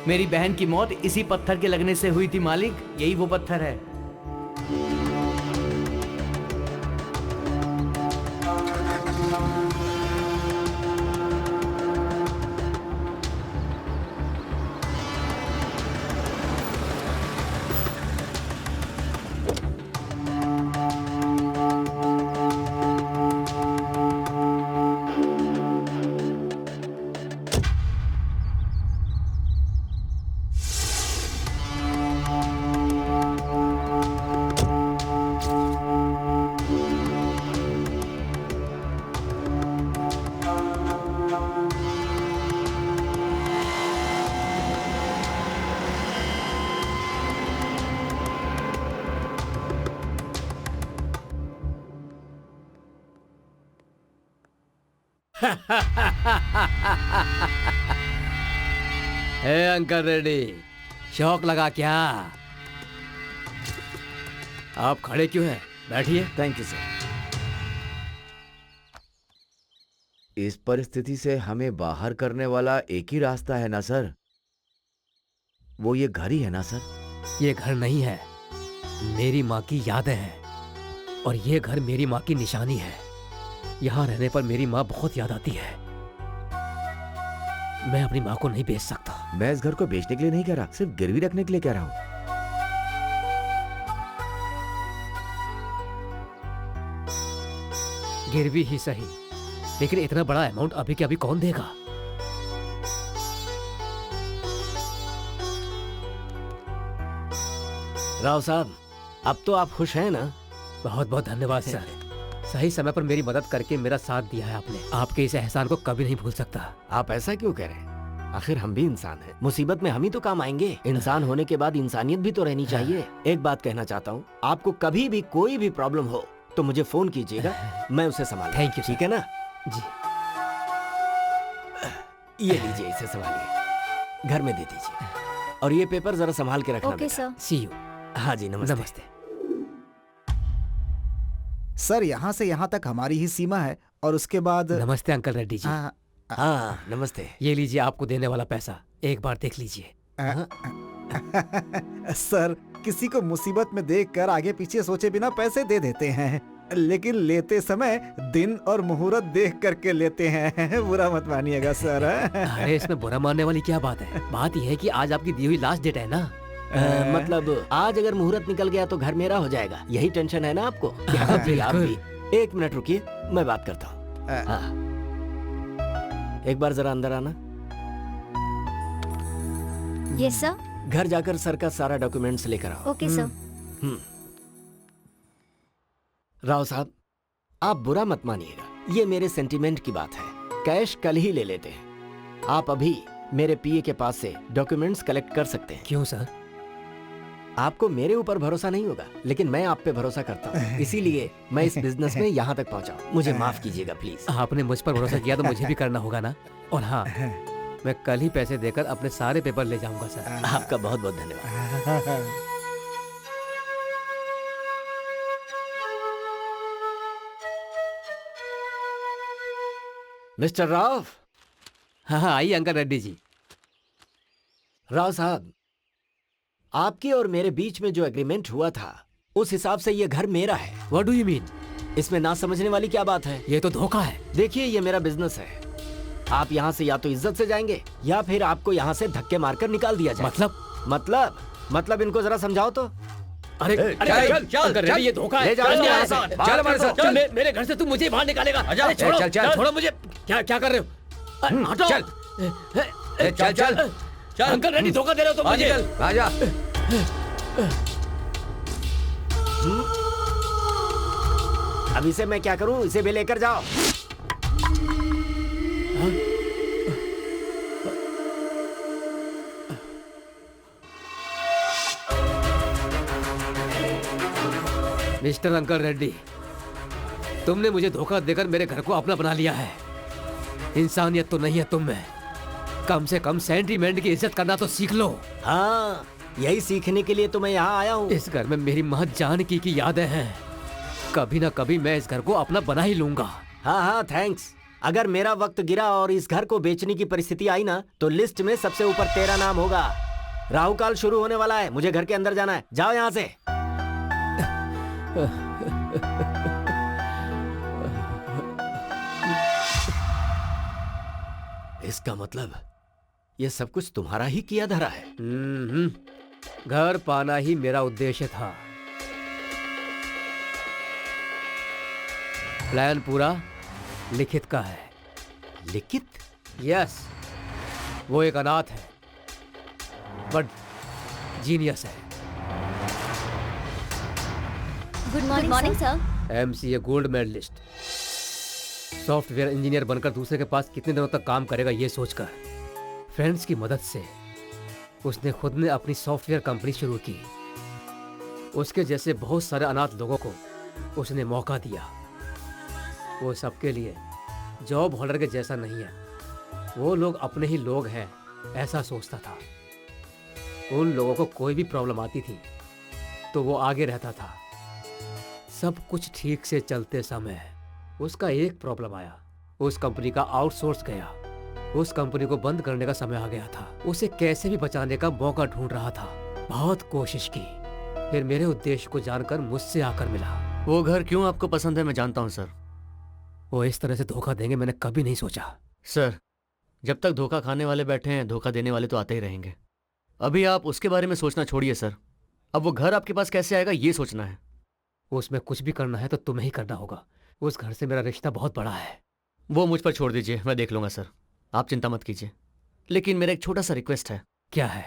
मेरी बहन की मौत इसी पत्थर के लगने से हुई थी मालिक। यही वो पत्थर है। हे अंकल रेड्डी, शौक लगा क्या? आप खड़े क्यों हैं? बैठिए। Thank you sir. इस परिस्थिति से हमें बाहर करने वाला एक ही रास्ता है ना सर? वो ये घर ही है ना सर? ये घर नहीं है, मेरी माँ की यादें हैं। और ये घर मेरी माँ की निशानी है। यहाँ रहने पर मेरी माँ बहुत याद आती है। मैं अपनी माँ को नहीं बेच सकता। मैं इस घर को बेचने के लिए नहीं कह रहा, सिर्फ गिरवी रखने के लिए कह रहा हूँ। गिरवी ही सही, लेकिन इतना बड़ा अमाउंट अभी के अभी कौन देगा? राव साहब, अब तो आप खुश हैं ना? बहुत बहुत धन्यवाद सर। सही समय पर मेरी मदद करके मेरा साथ दिया है आपने। आपके इस एहसान को कभी नहीं भूल सकता। आप ऐसा क्यों कह रहे हैं? आखिर हम भी इंसान हैं। मुसीबत में हम ही तो काम आएंगे। इंसान होने के बाद इंसानियत भी तो रहनी चाहिए। एक बात कहना चाहता हूँ, आपको कभी भी कोई भी प्रॉब्लम हो तो मुझे फोन कीजिएगा, मैं उसे संभालूंगा। Thank you. ठीक है ना? जी। ये लीजिए, इसे संभालिए। घर में दे दीजिए। और ये पेपर जरा संभाल के रखना ओके बेटा। सर। See you. हाँ जी, नमस्ते। नमस्ते। सर यहाँ से यहाँ तक हमारी ही सीमा है और उसके बाद नमस्ते अंकल रेड्डी जी। हाँ, हाँ नमस्ते। ये लीजिए आपको देने वाला पैसा, एक बार देख लीजिए। सर किसी को मुसीबत में देखकर आगे पीछे सोचे बिना पैसे दे देते हैं, लेकिन लेते समय दिन और मुहूर्त देख करके लेते हैं। बुरा मत मानिएगा सर। अरे इसमें बुरा मानने वाली क्या बात है? बात यह है कि आज आपकी दी हुई लास्ट डेट है ना। मतलब आज अगर मुहूर्त निकल गया तो घर मेरा हो जाएगा, यही टेंशन है ना आपको? आप भी। एक मिनट रुकिए, मैं बात करता हूँ। हाँ। एक बार जरा अंदर आना। Yes sir. घर जाकर सर का सारा डॉक्यूमेंट्स लेकर आओ। Okay sir. राव साहब, आप बुरा मत मानिएगा, ये मेरे सेंटीमेंट की बात है। कैश कल ही ले लेते हैं। आप अभी मेरे पीए के पास से डॉक्यूमेंट्स कलेक्ट कर सकते हैं। क्यों सर? आपको मेरे ऊपर भरोसा नहीं होगा, लेकिन मैं आप पे भरोसा करता हूँ, इसीलिए मैं इस बिजनेस में यहाँ तक पहुँचा। मुझे माफ कीजिएगा प्लीज। आपने मुझ पर भरोसा किया तो मुझे भी करना होगा ना। और हाँ, मैं कल ही पैसे देकर अपने सारे पेपर ले जाऊंगा सर। आपका बहुत बहुत धन्यवाद। मिस्टर राव। हाँ हाँ, आइए अंकल रेड्डी जी। राव साहब, आपके और मेरे बीच में जो एग्रीमेंट हुआ था उस हिसाब से ये घर मेरा है। What do you mean? इसमें ना समझने वाली क्या बात है? ये तो धोखा है। देखिए, ये मेरा बिजनेस है। आप यहाँ से या तो इज्जत से जाएंगे या फिर आपको यहाँ से धक्के मारकर निकाल दिया जाए। मतलब इनको जरा समझाओ तो। अरे चल, चल, अंकल रेड्डी, ये धोखा है। ले जाओ चल इसको यहाँ यहाँ से। से। चल हमारे साथ। चल। मेरे घर से तू मुझे बाहर निकालेगा। आजा। अरे छोड़ो, चल, चल। छोड़ो मुझे। क्या कर रहे हो? हटो। चल। चल चल चल। अंकल रेड्डी, धोखा दे रहे हो तुम मुझे। आजा। अब इसे मैं क्या करूँ? इसे भी लेकर जाओ। मिस्टर अंकल रेड्डी, तुमने मुझे धोखा देकर मेरे घर को अपना बना लिया है। इंसानियत तो नहीं है तुम में। कम से कम सेंटीमेंट की इज्जत करना तो सीख लो। हाँ, यही सीखने के लिए तो मैं यहाँ आया हूँ। इस घर में मेरी माँ जानकी की यादें हैं। कभी ना कभी मैं इस घर को अपना बना ही लूंगा। हाँ हाँ, थैंक्स। अगर मेरा वक्त गिरा और इस घर को बेचने की परिस्थिति आई ना, तो लिस्ट में सबसे ऊपर तेरा नाम होगा। राहु काल शुरू होने वाला है, मुझे घर के अंदर जाना है। जाओ यहाँ से। इसका मतलब ये सब कुछ तुम्हारा ही किया धरा है। घर पाना ही मेरा उद्देश्य था। प्लान पूरा लिखित का है। लिखित? यस, वो एक अनाथ है बट जीनियस है। Good morning sir. MCA gold medallist, software engineer बनकर दूसरे के पास कितने दिनों तक काम करेगा ये सोचकर फ्रेंड्स की मदद से उसने खुद ने अपनी सॉफ्टवेयर कंपनी शुरू की। उसके जैसे बहुत सारे अनाथ लोगों को उसने मौका दिया। वो सबके लिए जॉब होल्डर के जैसा नहीं है, वो लोग अपने ही लोग हैं ऐसा सोचता था। उन लोगों को कोई भी प्रॉब्लम आती थी तो वो आगे रहता था। सब कुछ ठीक से चलते समय उसका एक प्रॉब्लम आया। उस कंपनी का आउटसोर्स गया। उस कंपनी को बंद करने का समय आ गया था। उसे कैसे भी बचाने का मौका ढूंढ रहा था। बहुत कोशिश की, फिर मेरे उद्देश्य को जानकर मुझसे आकर मिला। वो घर क्यों आपको पसंद है मैं जानता हूँ सर। वो इस तरह से धोखा देंगे मैंने कभी नहीं सोचा। सर, जब तक धोखा खाने वाले बैठे हैं, धोखा देने वाले तो आते ही रहेंगे। अभी आप उसके बारे में सोचना छोड़िए सर। अब वो घर आपके पास कैसे आएगा ये सोचना है। उसमें कुछ भी करना है तो तुम्हें ही करना होगा। उस घर से मेरा रिश्ता बहुत बड़ा है। वो मुझ पर छोड़ दीजिए, मैं देख लूंगा सर। आप चिंता मत कीजिए। लेकिन मेरा एक छोटा सा रिक्वेस्ट है। क्या है?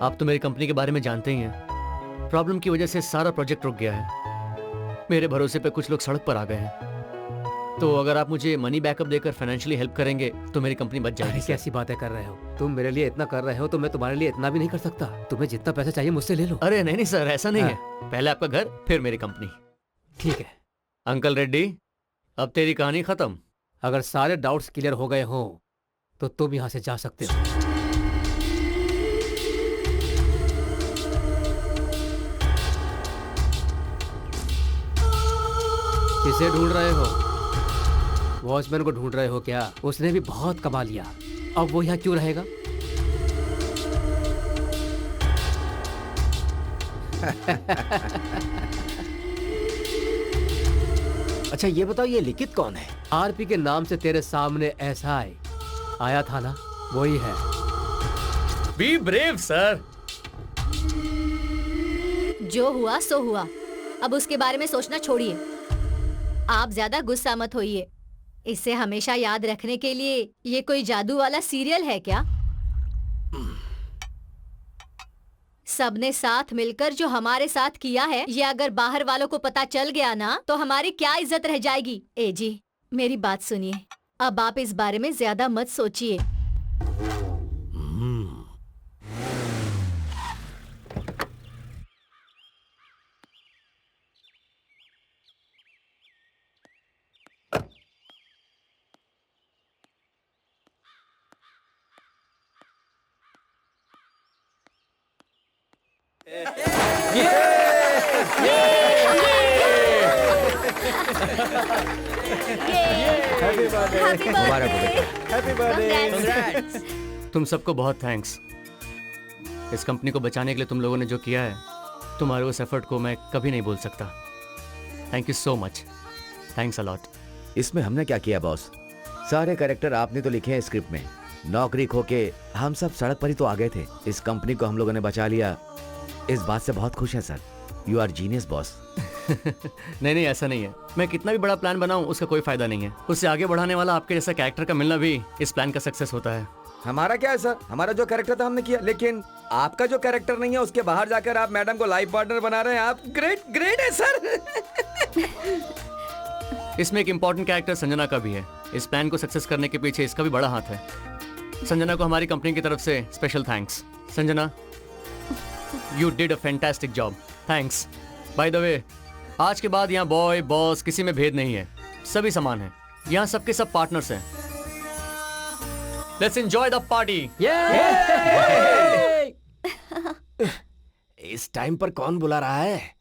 आप तो मेरी कंपनी के बारे में जानते ही हैं। प्रॉब्लम की वजह से सारा प्रोजेक्ट रुक गया है। मेरे भरोसे पे कुछ लोग सड़क पर आ गए हैं। तो अगर आप मुझे मनी बैकअप देकर फाइनेंशियली हेल्प करेंगे तो मेरी कंपनी बच जाएगी। अरे कैसी बातें कर रहे हो तुम? मेरे लिए इतना कर रहे हो तो मैं तुम्हारे लिए इतना भी नहीं कर सकता। तुम्हें जितना पैसा चाहिए मुझसे ले लो। अरे नहीं नहीं सर, ऐसा नहीं है। पहले आपका घर फिर मेरी कंपनी। ठीक है अंकल रेड्डी, अब तेरी कहानी खत्म। अगर सारे डाउट्स क्लियर हो गए हो तो तुम यहाँ से जा सकते हो। किसे ढूंढ रहे हो? वॉचमैन को ढूंढ रहे हो क्या? उसने भी बहुत कमा लिया, अब वो यहाँ क्यों रहेगा? अच्छा ये बताओ, ये लिखित कौन है? आरपी के नाम से तेरे सामने ऐसा आया था ना, वही है। Be brave sir. जो हुआ सो हुआ, अब उसके बारे में सोचना छोड़िए। आप ज्यादा गुस्सा मत होइए। इसे हमेशा याद रखने के लिए ये कोई जादू वाला सीरियल है क्या? सबने साथ मिलकर जो हमारे साथ किया है, ये अगर बाहर वालों को पता चल गया ना, तो हमारी क्या इज्जत रह जाएगी। ए जी, मेरी बात सुनिए, अब आप इस बारे में ज्यादा मत सोचिए। मुबारक हो बेटा। Happy birthday. तुम सबको बहुत थैंक्स। इस कंपनी को बचाने के लिए तुम लोगों ने जो किया है, तुम्हारे उस एफर्ट को मैं कभी नहीं भूल सकता। Thank you so much. Thanks a lot. इसमें हमने क्या किया बॉस? सारे कैरेक्टर आपने तो लिखे हैं स्क्रिप्ट में। नौकरी खो के हम सब सड़क पर ही तो आ गए थे। इस कंपनी को हम लोगों ने बचा लिया, इस बात से बहुत खुश है sir. You are genius boss. नहीं ऐसा नहीं है। मैं कितना भी बड़ा प्लान बनाऊं उसका कोई फायदा नहीं है। उससे आगे बढ़ाने वाला आपके जैसा कैरेक्टर का मिलना भी इस प्लान का सक्सेस होता है। हमारा क्या है सर, हमारा जो कैरेक्टर था हमने किया, लेकिन आपका जो कैरेक्टर नहीं है उसके बाहर जाकर आप मैडम को लाइफ पार्टनर बना रहे हैं। आप ग्रेट है सर। इसमें एक इम्पोर्टेंट कैरेक्टर संजना का भी है। इस प्लान को सक्सेस करने के पीछे इसका भी बड़ा हाथ है। संजना को हमारी कंपनी की तरफ से special thanks. Sanjana, you did a fantastic job. Thanks. By the way, आज के बाद यहाँ बॉय बॉस किसी में भेद नहीं है, सभी समान हैं। यहाँ सबके सब पार्टनर्स हैं। Let's enjoy the party. इस टाइम पर कौन बुला रहा है?